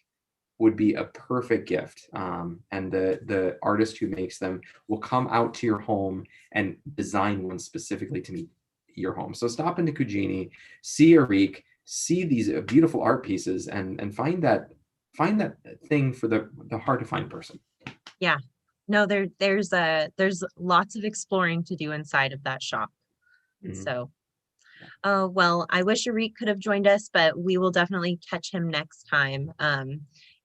would be a perfect gift. And the artist who makes them will come out to your home and design one specifically to meet your home. So stop into Kujini, see Arik, see these beautiful art pieces, and find that thing for the hard to find person. Yeah. No, there's lots of exploring to do inside of that shop. So, well, I wish Arik could have joined us, but we will definitely catch him next time.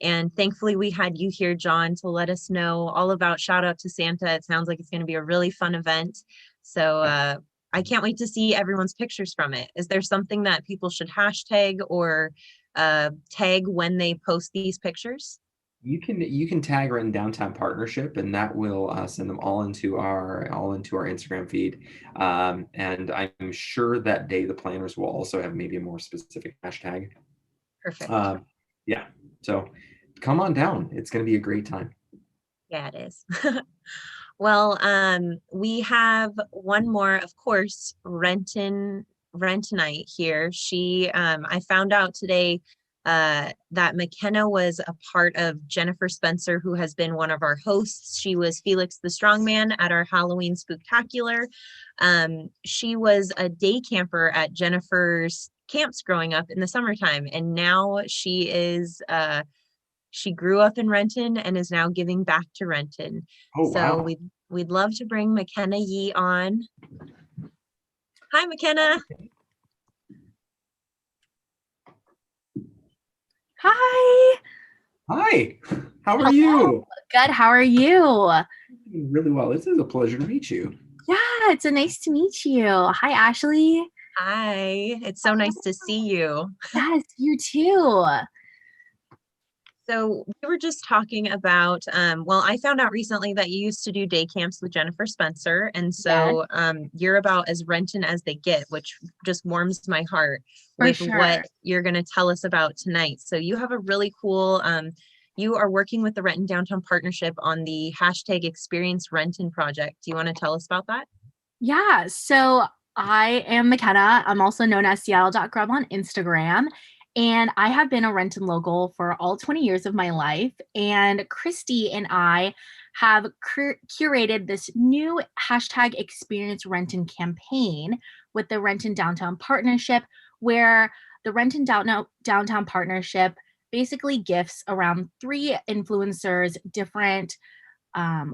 And thankfully we had you here, John, to let us know all about Shout Out to Santa. It sounds like it's going to be a really fun event. So I can't wait to see everyone's pictures from it. Is there something that people should hashtag or tag when they post these pictures? You can tag Renton Downtown Partnership, and that will send them all into our Instagram feed. And I'm sure that day the planners will also have maybe a more specific hashtag. Perfect. Yeah. So come on down. It's going to be a great time. Yeah, it is. Well, we have one more, of course, Rentonite here. She, I found out today that McKenna was a part of Jennifer Spencer, who has been one of our hosts. She was Felix the Strongman at our Halloween Spooktacular. She was a day camper at Jennifer's camps growing up in the summertime, and now she is she grew up in Renton and is now giving back to Renton. Oh, So wow. we'd love to bring McKenna Yee on. Hi, McKenna. Hi. Hi. How are you? Good. How are you? Really well. This is a pleasure to meet you. Yeah, it's a nice to meet you. Hi, Ashley. Hi. It's so nice to see you. Yes, you too. So we were just talking about, well, I found out recently that you used to do day camps with Jennifer Spencer. And so you're about as Renton as they get, which just warms my heart with what you're going to tell us about tonight. So you have a really cool, you are working with the Renton Downtown Partnership on the hashtag Experience Renton project. Do you want to tell us about that? Yeah, so I am McKenna. I'm also known as Seattle.grub on Instagram. And I have been a Renton local for all 20 years of my life. And Christy and I have curated this new hashtag Experience Renton campaign with the Renton Downtown Partnership, where the Renton Downtown Partnership basically gifts around 3 influencers different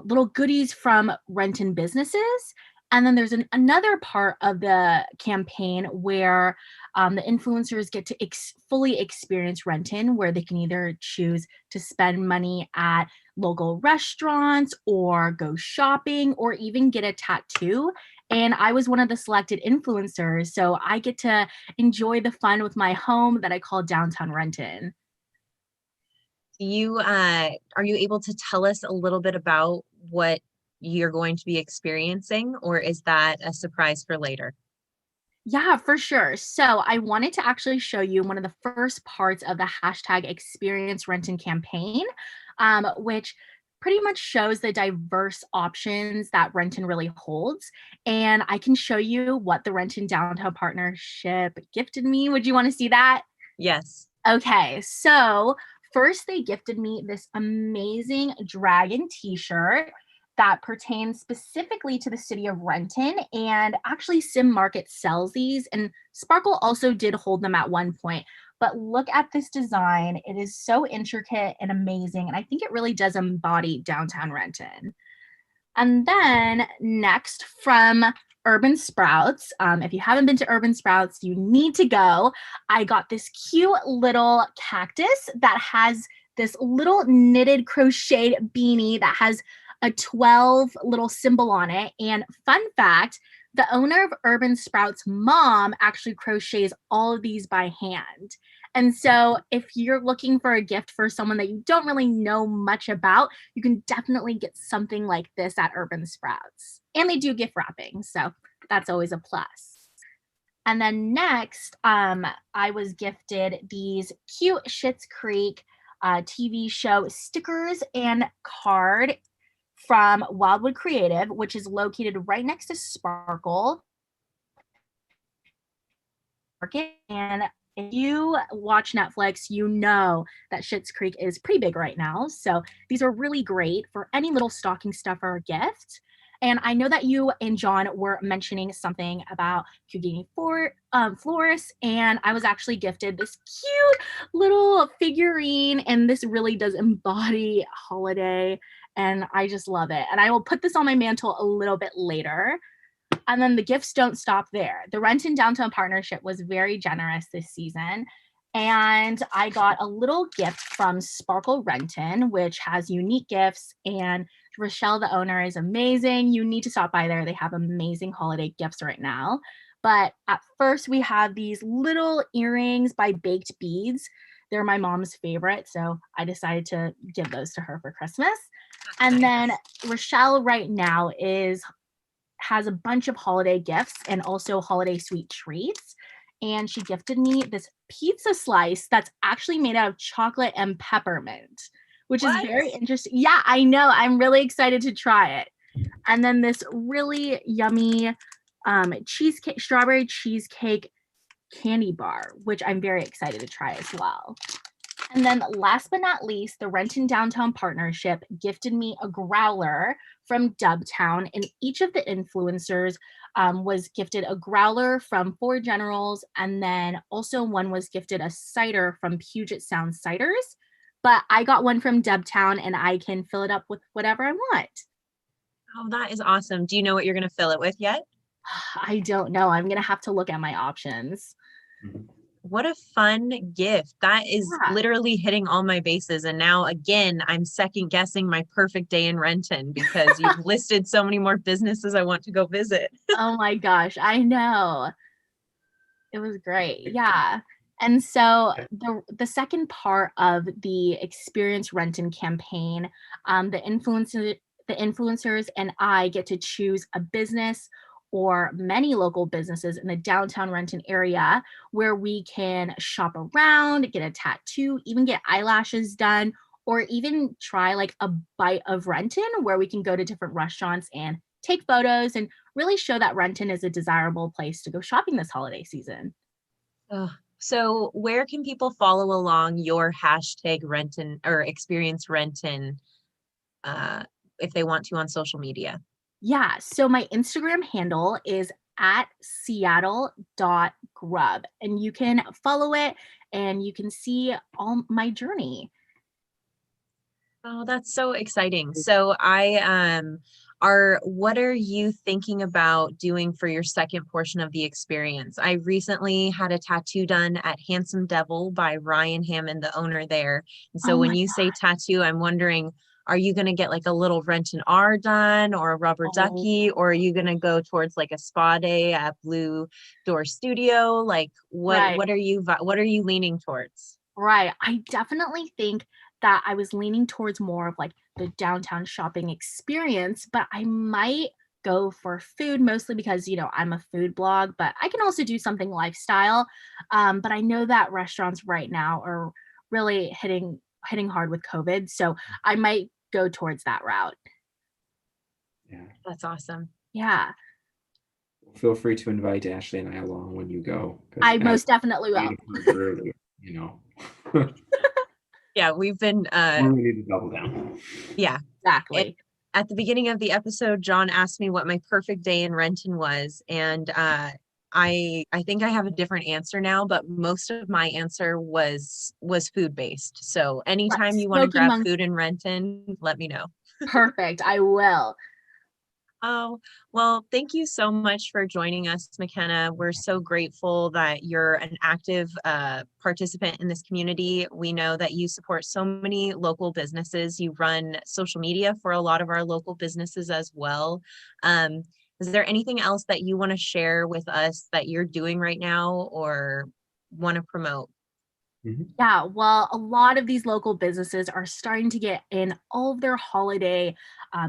little goodies from Renton businesses. And then there's another part of the campaign where the influencers get to fully experience Renton, where they can either choose to spend money at local restaurants or go shopping or even get a tattoo. And I was one of the selected influencers, so I get to enjoy the fun with my home that I call Downtown Renton. Are you able to tell us a little bit about what you're going to be experiencing, or is that a surprise for later? Yeah, for sure. So I wanted to actually show you one of the first parts of the hashtag Experience Renton campaign, which pretty much shows the diverse options that Renton really holds. And I can show you what the Renton Downtown Partnership gifted me. Would you want to see that? Yes. Okay, so first they gifted me this amazing dragon t-shirt that pertains specifically to the city of Renton, and actually Sim Market sells these, and Sparkle also did hold them at one point. But look at this design. It is so intricate and amazing, and I think it really does embody downtown Renton. And then next, from Urban Sprouts, if you haven't been to Urban Sprouts, you need to go. I got this cute little cactus that has this little knitted crocheted beanie that has a 12 little symbol on it. And fun fact, the owner of Urban Sprouts' mom actually crochets all of these by hand. And so if you're looking for a gift for someone that you don't really know much about, you can definitely get something like this at Urban Sprouts. And they do gift wrapping, so that's always a plus. And then next, I was gifted these cute Schitt's Creek TV show stickers and card from Wildwood Creative, which is located right next to Sparkle Market. And if you watch Netflix, you know that Schitt's Creek is pretty big right now. So these are really great for any little stocking stuffer or gift. And I know that you and John were mentioning something about Houdini florists, and I was actually gifted this cute little figurine, and this really does embody holiday, and I just love it. And I will put this on my mantle a little bit later. And then the gifts don't stop there. The Renton Downtown Partnership was very generous this season, And I got a little gift from Sparkle Renton, which has unique gifts. And Rochelle, the owner, is amazing. You need to stop by there. They have amazing holiday gifts right now. But at first, we have these little earrings by Baked Beads. They're my mom's favorite, so I decided to give those to her for Christmas. And then Rochelle right now has a bunch of holiday gifts and also holiday sweet treats. And she gifted me this pizza slice that's actually made out of chocolate and peppermint, which is very interesting. Yeah, I know. I'm really excited to try it. And then this really yummy cheesecake, strawberry cheesecake candy bar, which I'm very excited to try as well. And then last but not least, the Renton Downtown Partnership gifted me a growler from Dubtown, and each of the influencers was gifted a growler from Four Generals, and then also one was gifted a cider from Puget Sound Ciders. But I got one from Dubtown, and I can fill it up with whatever I want. Oh, that is awesome. Do you know what you're going to fill it with yet? I don't know. I'm going to have to look at my options. What a fun gift. That is Yeah. literally hitting all my bases. And now again, I'm second guessing my perfect day in Renton because you've listed so many more businesses I want to go visit. Oh my gosh, I know. It was great. Yeah. And so the second part of the Experience Renton campaign, the influencers and I get to choose a business or many local businesses in the downtown Renton area where we can shop around, get a tattoo, even get eyelashes done, or even try like a bite of Renton where we can go to different restaurants and take photos and really show that Renton is a desirable place to go shopping this holiday season. Oh, so where can people follow along your hashtag Renton or Experience Renton if they want to on social media? Yeah, so my Instagram handle is at seattle.grub, and you can follow it and you can see all my journey. Oh, that's so exciting. So what are you thinking about doing for your second portion of the experience? I recently had a tattoo done at Handsome Devil by Ryan Hammond, the owner there. And so Oh when my you say tattoo, I'm wondering, are you going to get like a little Renton R done or a rubber ducky, or are you going to go towards like a spa day at Blue Door Studio? Like Right. what are you leaning towards? Right. I definitely think that I was leaning towards more of like the downtown shopping experience, but I might go for food mostly because, I'm a food blog, but I can also do something lifestyle. But I know that restaurants right now are really hitting hard with COVID. So I might go towards that route. Yeah. That's awesome. Yeah. Feel free to invite Ashley and I along when you go. I most definitely will. Earlier, Yeah, we've been we need to double down. Yeah. Exactly. At the beginning of the episode, John asked me what my perfect day in Renton was, and I think I have a different answer now, but most of my answer was food based. So anytime you want to grab food in Renton, let me know. Perfect. I will. Oh, well, thank you so much for joining us, McKenna. We're so grateful that you're an active participant in this community. We know that you support so many local businesses. You run social media for a lot of our local businesses as well. Is there anything else that you want to share with us that you're doing right now or want to promote? Yeah, well, a lot of these local businesses are starting to get in all of their holiday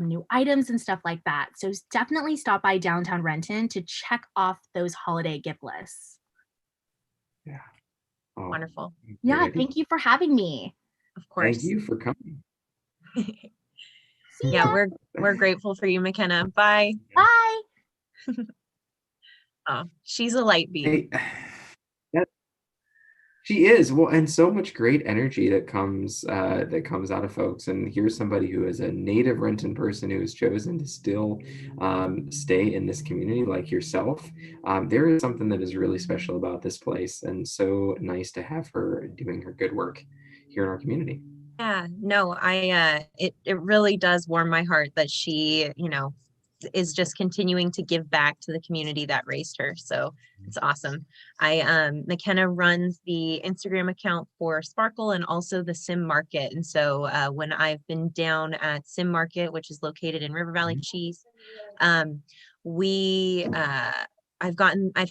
new items and stuff like that. So definitely stop by downtown Renton to check off those holiday gift lists. Yeah. Oh, wonderful. Yeah, thank you for having me. Of course. Thank you for coming. Yeah, we're grateful for you, McKenna. Bye. Bye. Oh, she's a light beam. She is. Well, and so much great energy that comes out of folks. And here's somebody who is a native Renton person who has chosen to still stay in this community like yourself. There is something that is really special about this place, and so nice to have her doing her good work here in our community. Yeah, no, it really does warm my heart that she, is just continuing to give back to the community that raised her. So it's awesome. McKenna runs the Instagram account for Sparkle and also the Sim Market. And so when I've been down at Sim Market, which is located in River Valley Cheese, I've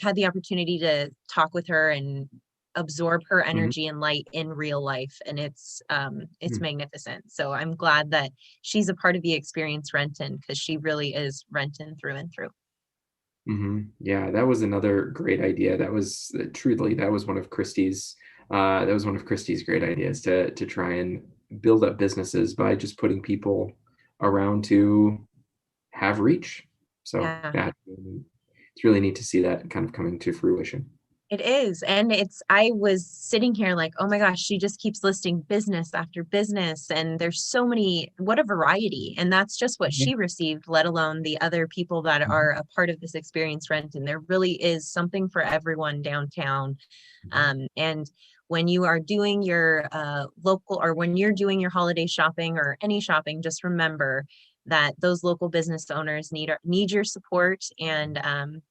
had the opportunity to talk with her and absorb her energy and light in real life, and it's magnificent. So I'm glad that she's a part of the Experience Renton, because she really is Renton through and through. Yeah, that was another great idea. That was truly, that was one of Christy's great ideas, to try and build up businesses by just putting people around to have reach. So yeah, it's really neat to see that kind of coming to fruition. It is. And I was sitting here like, oh my gosh, she just keeps listing business after business. And there's so many, what a variety. And that's just what she received, let alone the other people that are a part of this Experience Rent. And there really is something for everyone downtown. And when you are doing your local, or when you're doing your holiday shopping or any shopping, just remember that those local business owners need your support, and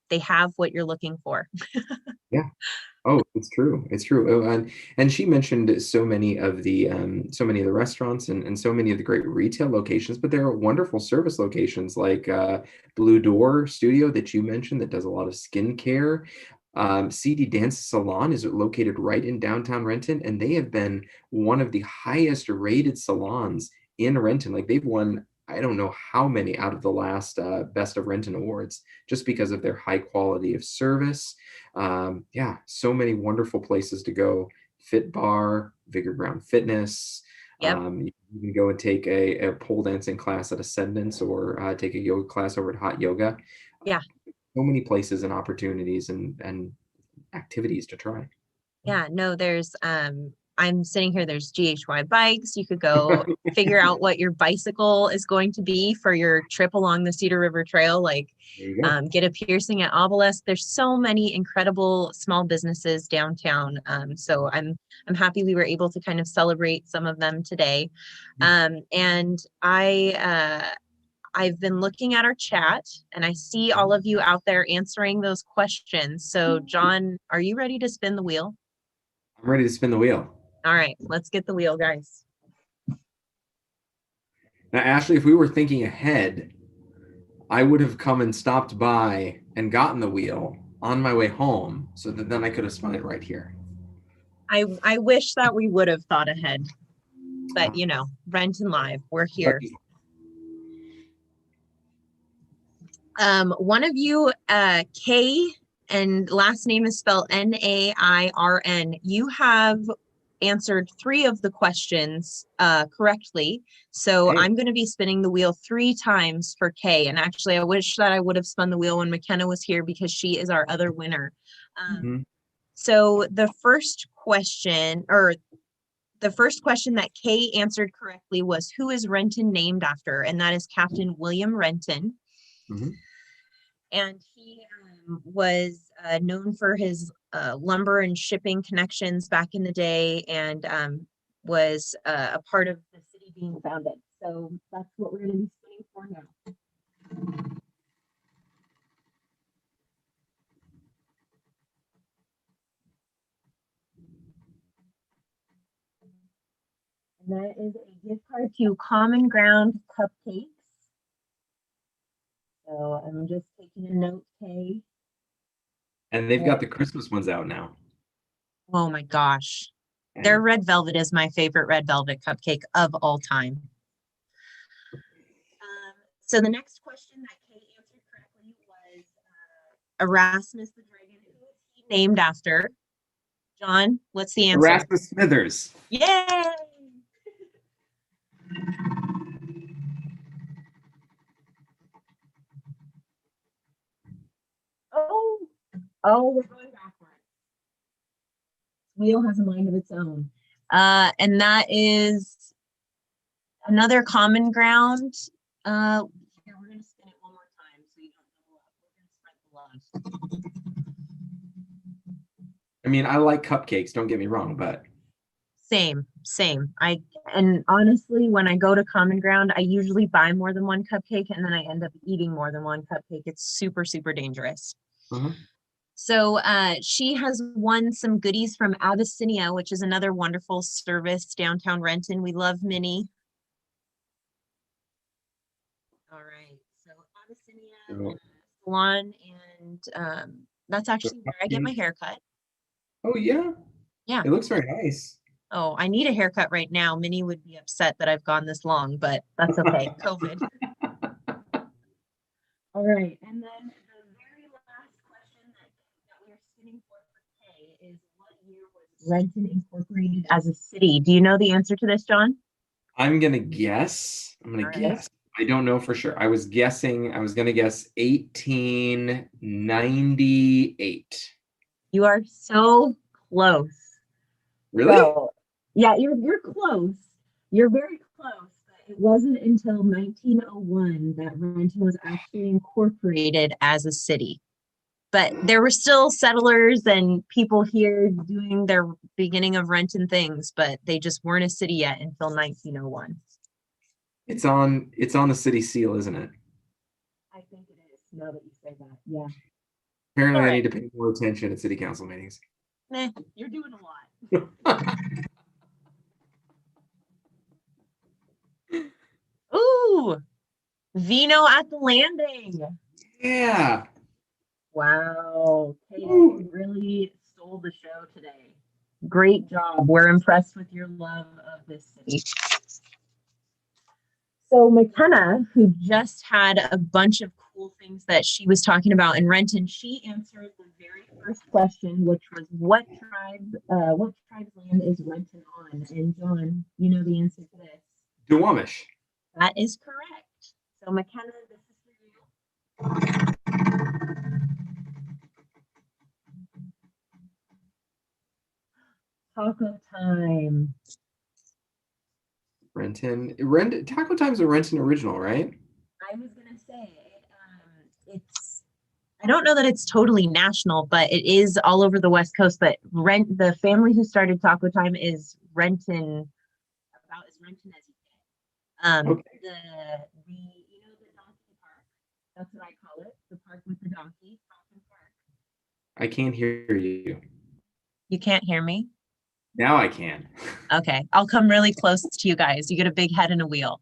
they have what you're looking for. Yeah. Oh, it's true. It's true. Oh, and she mentioned so many of the restaurants and so many of the great retail locations, but there are wonderful service locations like Blue Door Studio that you mentioned that does a lot of skincare. CD Dance Salon is located right in downtown Renton, and they have been one of the highest rated salons in Renton. Like, they've won, I don't know how many out of the last Best of Renton awards, just because of their high quality of service. Yeah, so many wonderful places to go. Fit Bar, Vigor Ground Fitness. Yep. You can go and take a pole dancing class at Ascendance, or take a yoga class over at Hot Yoga. Yeah. So many places and opportunities and activities to try. Yeah, no, I'm sitting here, there's GHY bikes. You could go figure out what your bicycle is going to be for your trip along the Cedar River Trail, like get a piercing at Obelisk. There's so many incredible small businesses downtown. So I'm happy we were able to kind of celebrate some of them today. And I've been looking at our chat, and I see all of you out there answering those questions. So John, are you ready to spin the wheel? I'm ready to spin the wheel. All right, let's get the wheel, guys. Now, Ashley, if we were thinking ahead, I would have come and stopped by and gotten the wheel on my way home, so that then I could have spun it right here. I wish that we would have thought ahead, but you know, Renton Live, we're here. One of you, K, and last name is spelled Nairn. You have answered 3 of the questions correctly. So I'm going to be spinning the wheel 3 times for K. And actually, I wish that I would have spun the wheel when McKenna was here, because she is our other winner. So the first question that Kay answered correctly was, who is Renton named after? And that is Captain William Renton. And he was known for his lumber and shipping connections back in the day, and was a part of the city being founded. So that's what we're going to be spinning for now. And that is a gift card to Common Ground Cupcakes. So I'm just taking a note, Kay. And they've got the Christmas ones out now. Oh my gosh. Their red velvet is my favorite red velvet cupcake of all time. So the next question that Kay answered correctly was Erasmus the Dragon. Who is he named after? John, what's the answer? Erasmus Smithers. Yay! Oh, we're going backwards. Wheel has a mind of its own. And that is another Common Ground. Here, we're going to spin it one more time so you don't double up. We're going to spread the love. I mean, I like cupcakes, don't get me wrong, but. Same. Same. And honestly, when I go to Common Ground, I usually buy more than one cupcake and then I end up eating more than one cupcake. It's super, super dangerous. Uh-huh. So she has won some goodies from Abyssinia, which is another wonderful service downtown Renton. We love Minnie. All right. So Abyssinia Salon, and that's actually where I get my haircut. Oh yeah. Yeah. It looks very nice. Oh, I need a haircut right now. Minnie would be upset that I've gone this long, but that's okay. COVID. All right. And then the very last question that we are spinning for today is, what year was Renton incorporated as a city? Do you know the answer to this, John? I'm gonna guess. I'm gonna All right. guess. I don't know for sure. I was gonna guess 1898. You are so close. Really? So, yeah, you're close. You're very close, but it wasn't until 1901 that Renton was actually incorporated as a city. But there were still settlers and people here doing their beginning of Renton things, but they just weren't a city yet until 1901. It's on the city seal, isn't it? I think it is, now that you say that. Yeah. Apparently, I Alright. need to pay more attention at city council meetings. Nah, you're doing a lot. Ooh, Vino at the Landing. Yeah. Wow. Kate, Ooh. you really stole the show today. Great job. We're impressed with your love of this city. So McKenna, who just had a bunch of cool things that she was talking about in Renton, she answered the very first question, which was what tribe's land is Renton on? And John, you know the answer to this. Duwamish. That is correct. So McKenna, this is for you. Taco time. Renton. Taco Time's a Renton original, right? I was gonna say I don't know that it's totally national, but it is all over the West Coast. But the family who started Taco Time is Renton, about as Renton as you get. Okay. The donkey park. That's what I call it. The park with the donkey. Tonkin Park. I can't hear you. You can't hear me? Now I can. Okay, I'll come really close to you guys. You get a big head and a wheel.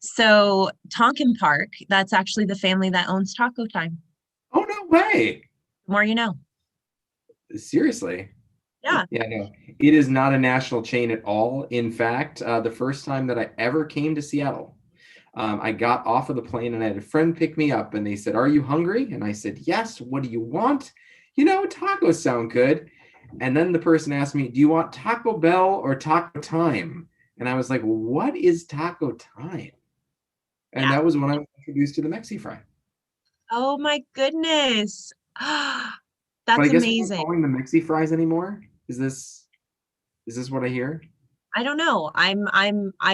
So Tonkin Park, that's actually the family that owns Taco Time. Oh, no way. The more you know. Seriously? Yeah. Yeah, no. It is not a national chain at all. In fact, the first time that I ever came to Seattle, I got off of the plane and I had a friend pick me up and they said, "Are you hungry?" And I said, "Yes. What do you want?" Tacos sound good. And then the person asked me, "Do you want Taco Bell or Taco Time?" And I was like, "What is Taco Time?" And that was when I was introduced to the Mexi Fry. Oh my goodness. That's but I guess amazing. we're not calling them Mexi Fries anymore. Is this what I hear? I don't know. I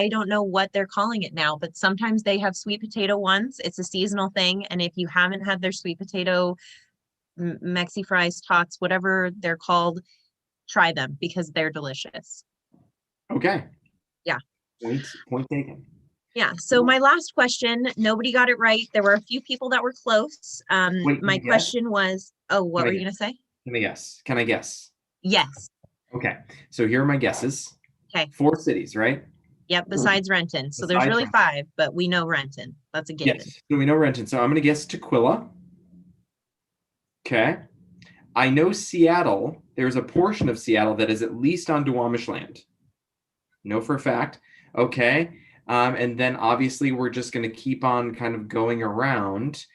don't know what they're calling it now, but sometimes they have sweet potato ones. It's a seasonal thing. And if you haven't had their sweet potato Mexi Fries, tots, whatever they're called, try them because they're delicious. Okay. Yeah. Point taken. Yeah. So my last question, nobody got it right. There were a few people that were close. Wait, my question was, what were you going to say? Can I guess? Yes. Okay. So here are my guesses. Okay. 4 cities, right? Yep. Besides Renton. So there's really 5, but we know Renton. That's a given. Yes. So we know Renton. So I'm going to guess Tequila. Okay. I know Seattle. There's a portion of Seattle that is at least on Duwamish land. Know for a fact. Okay. And then obviously we're just going to keep on kind of going around.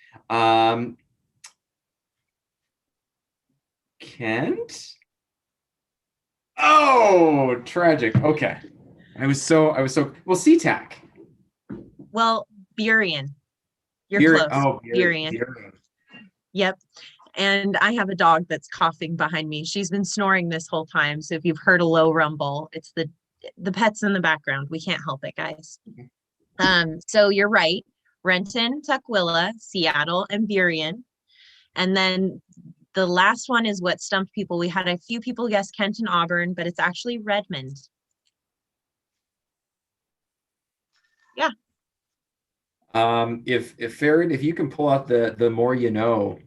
Kent? Oh, tragic. Okay. I was so well, SeaTac. Well, Burien. You're close. Oh, Burien. Yep. And I have a dog that's coughing behind me. She's been snoring this whole time. So if you've heard a low rumble, it's the pets in the background. We can't help it, guys. So you're right. Renton, Tukwila, Seattle, and Burien. And then the last one is what stumped people. We had a few people guess Kent and Auburn, but it's actually Redmond. Yeah. If Farron, if you can pull out the more you know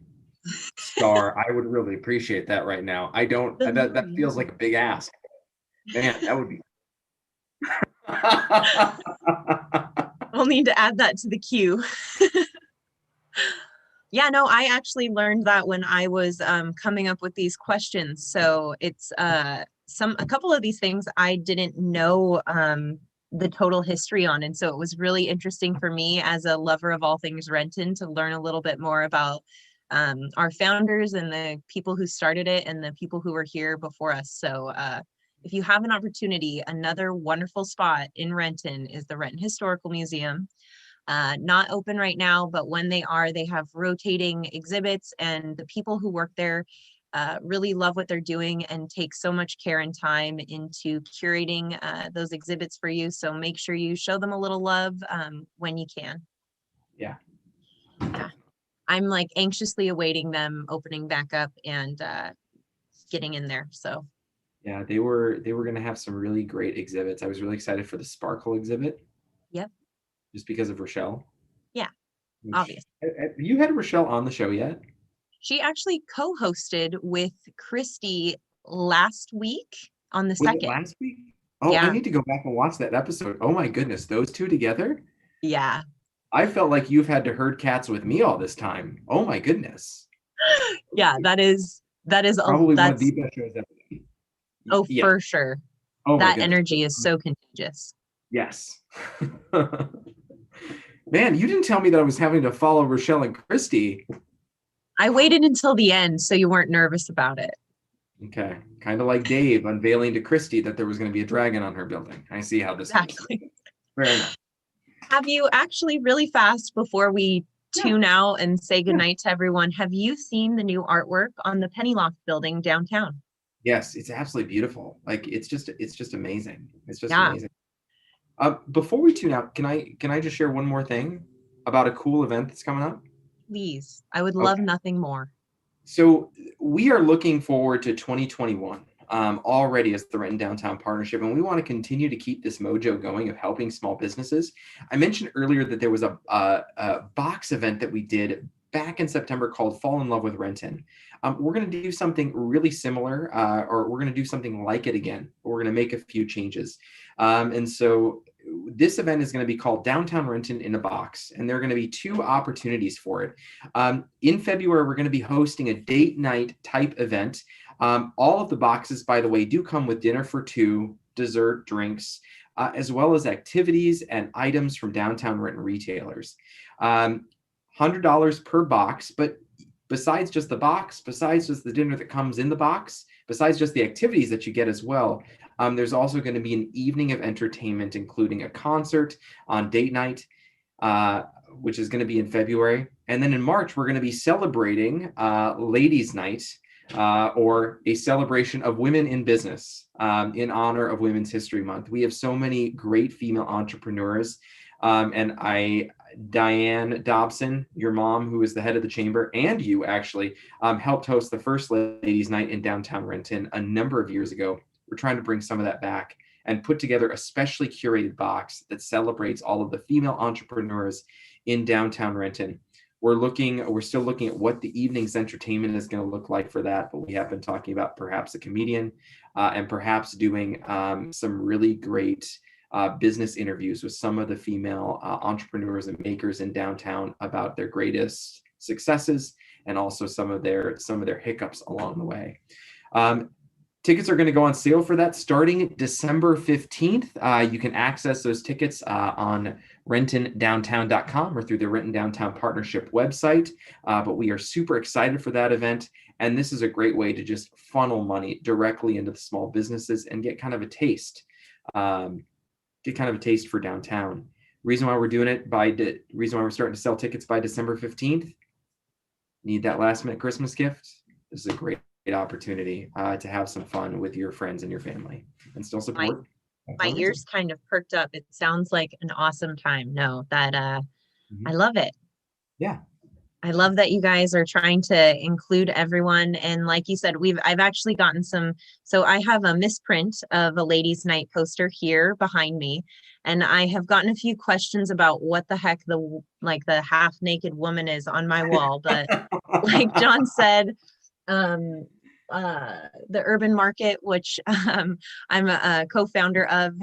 star, I would really appreciate that right now. I don't, The more that you feels know. like a big ask. Man, that would be. I'll need to add that to the queue. Yeah, no, I actually learned that when I was coming up with these questions. So it's a couple of these things I didn't know the total history on. And so it was really interesting for me as a lover of all things Renton to learn a little bit more about our founders and the people who started it and the people who were here before us. So if you have an opportunity, another wonderful spot in Renton is the Renton Historical Museum. Not open right now, but when they are, they have rotating exhibits, and the people who work there really love what they're doing and take so much care and time into curating those exhibits for you. So make sure you show them a little love when you can. Yeah. Yeah. I'm like anxiously awaiting them opening back up and getting in there. So Yeah, they were going to have some really great exhibits. I was really excited for the Sparkle exhibit. Yep. Just because of Rochelle. Yeah, Which, obvious. have you had Rochelle on the show yet? She actually co-hosted with Christy last week on the Was it 2nd. last week? Oh, I Yeah. need to go back and watch that episode. Oh my goodness, those two together? Yeah. I felt like you've had to herd cats with me all this time. Oh my goodness. Yeah, Probably one of the that's best shows ever. oh Yeah. for sure. Oh my That goodness. energy is so contagious. Yes. Man, you didn't tell me that I was having to follow Rochelle and Christy. I waited until the end so you weren't nervous about it. Okay. Kind of like Dave unveiling to Christy that there was going to be a dragon on her building. I see how this works. Exactly. Fair enough. Have you actually, really fast before we tune out and say Yeah. goodnight to everyone, have you seen the new artwork on the Pennyloft building downtown? Yes, it's absolutely beautiful. Like it's just amazing. It's just Yeah, amazing. Before we tune out, can I just share one more thing about a cool event that's coming up? please. I would love Okay. nothing more. So we are looking forward to 2021 already as the Renton Downtown Partnership, and we want to continue to keep this mojo going of helping small businesses. I mentioned earlier that there was a box event that we did back in September called Fall in Love with Renton. We're going to do something really similar, or we're going to do something like it again. We're going to make a few changes. And so this event is going to be called Downtown Renton in a Box, and there are going to be two opportunities for it. In February, we're going to be hosting a date night type event. All of the boxes, by the way, do come with dinner for two, dessert, drinks, as well as activities and items from downtown Renton retailers. $100 per box, but besides just the box, besides just the dinner that comes in the box, besides just the activities that you get as well, there's also going to be an evening of entertainment, including a concert on date night, which is going to be in February. And then in March, we're going to be celebrating Ladies' Night, or a celebration of women in business in honor of Women's History Month. We have so many great female entrepreneurs. And Diane Dobson, your mom, who is the head of the chamber, and you actually helped host the first Ladies' Night in downtown Renton a number of years ago. We're trying to bring some of that back and put together a specially curated box that celebrates all of the female entrepreneurs in downtown Renton. We're still looking at what the evening's entertainment is going to look like for that, but we have been talking about perhaps a comedian and perhaps doing some really great business interviews with some of the female entrepreneurs and makers in downtown about their greatest successes and also some of their hiccups along the way. Tickets are going to go on sale for that starting December 15th. You can access those tickets on rentondowntown.com or through the Renton Downtown Partnership website. But we are super excited for that event. And this is a great way to just funnel money directly into the small businesses and get kind of a taste. For downtown. Reason why we're doing it reason why we're starting to sell tickets by December 15th. Need that last minute Christmas gift? This is a great opportunity to have some fun with your friends and your family and still support. My ears kind of perked up. It sounds like an awesome time. No, that I love it. Yeah. I love that you guys are trying to include everyone. And like you said, I've actually gotten so I have a misprint of a ladies' night poster here behind me. And I have gotten a few questions about what the heck the half naked woman is on my wall. But like John said, um, the Urban Market, which I'm a co-founder of,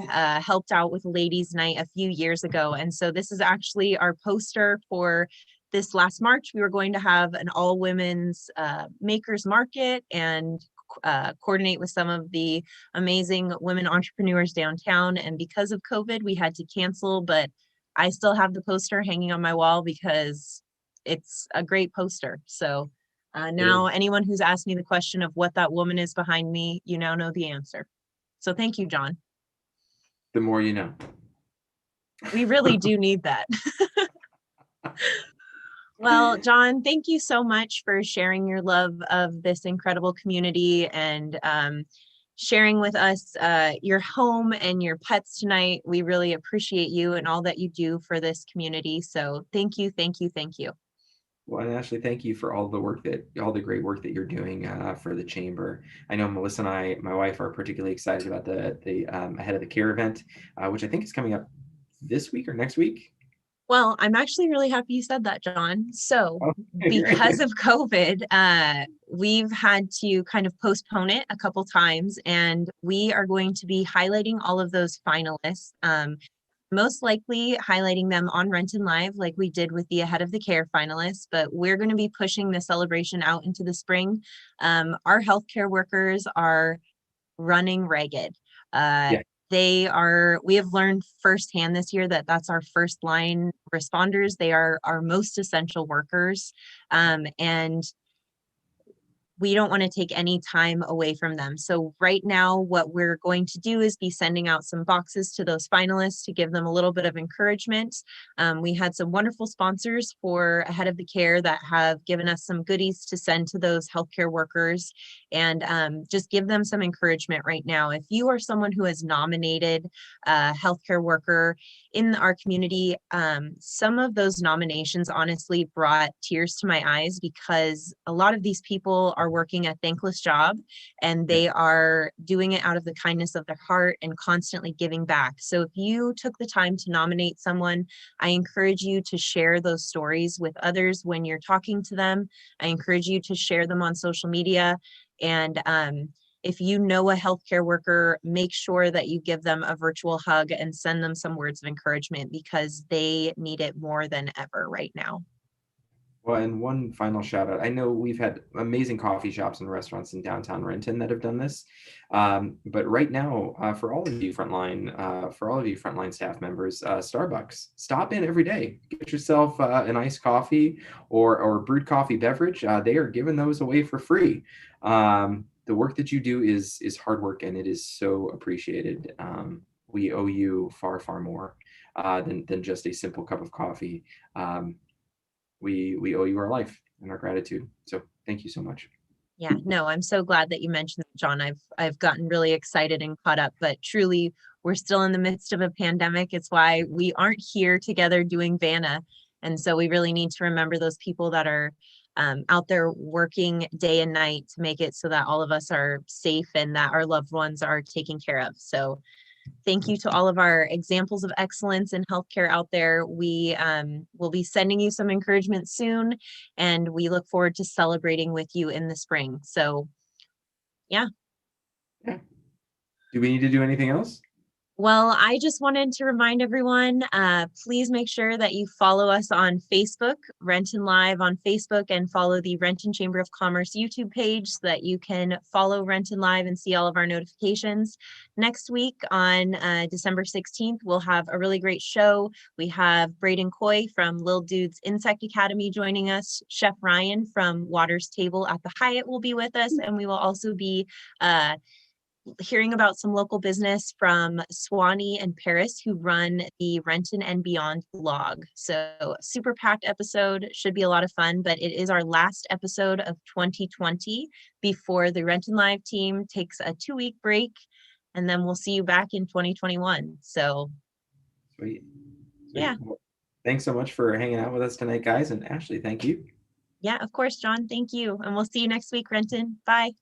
helped out with Ladies Night a few years ago. And so this is actually our poster for this last March. We were going to have an all women's makers market and coordinate with some of the amazing women entrepreneurs downtown. And because of COVID, we had to cancel, but I still have the poster hanging on my wall because it's a great poster. So now anyone who's asked me the question of what that woman is behind me, you now know the answer. So thank you, John. The more you know. We really do need that. Well, John, thank you so much for sharing your love of this incredible community and sharing with us your home and your pets tonight. We really appreciate you and all that you do for this community. So thank you, thank you, thank you. Well, and Ashley, thank you for all the great work that you're doing for the chamber. I know Melissa and I, my wife, are particularly excited about the Ahead of the Care event, which I think is coming up this week or next week. Well, I'm actually really happy you said that, John. So Okay, because of COVID, we've had to kind of postpone it a couple times, and we are going to be highlighting all of those finalists. Most likely highlighting them on Renton Live like we did with the Ahead of the Care finalists, but we're going to be pushing the celebration out into the spring. Our healthcare workers are running ragged. Yeah. We have learned firsthand this year that that's our first line responders. They are our most essential workers. And we don't want to take any time away from them. So right now, what we're going to do is be sending out some boxes to those finalists to give them a little bit of encouragement. We had some wonderful sponsors for Ahead of the Care that have given us some goodies to send to those healthcare workers and just give them some encouragement right now. If you are someone who has nominated a healthcare worker in our community, some of those nominations honestly brought tears to my eyes because a lot of these people are working a thankless job and they are doing it out of the kindness of their heart and constantly giving back. So if you took the time to nominate someone, I encourage you to share those stories with others when you're talking to them. I encourage you to share them on social media. And if you know a healthcare worker, make sure that you give them a virtual hug and send them some words of encouragement because they need it more than ever right now. Well, and one final shout out. I know we've had amazing coffee shops and restaurants in downtown Renton that have done this. But right now, for all of you frontline staff members, Starbucks, stop in every day. Get yourself an iced coffee or brewed coffee beverage. They are giving those away for free. The work that you do is hard work and it is so appreciated. We owe you far, far more than just a simple cup of coffee. We owe you our life and our gratitude. So thank you so much. Yeah, no, I'm so glad that you mentioned that, John. I've gotten really excited and caught up, but truly we're still in the midst of a pandemic. It's why we aren't here together doing Vanna. And so we really need to remember those people that are out there working day and night to make it so that all of us are safe and that our loved ones are taken care of. So thank you to all of our examples of excellence in healthcare out there. We will be sending you some encouragement soon, and we look forward to celebrating with you in the spring. So, yeah. Do we need to do anything else? Well, I just wanted to remind everyone, please make sure that you follow us on Facebook, Renton Live on Facebook, and follow the Renton Chamber of Commerce YouTube page so that you can follow Renton Live and see all of our notifications. Next week on December 16th, we'll have a really great show. We have Braden Coy from Lil Dude's Insect Academy joining us. Chef Ryan from Water's Table at the Hyatt will be with us, and we will also be hearing about some local business from Swanee and Paris, who run the Renton and Beyond blog. So super packed episode, should be a lot of fun, but it is our last episode of 2020 before the Renton Live team takes a 2-week break, and then we'll see you back in 2021. So Sweet. Yeah. Well, thanks so much for hanging out with us tonight, guys. And Ashley, thank you. Yeah, of course, John. Thank you. And we'll see you next week, Renton. Bye.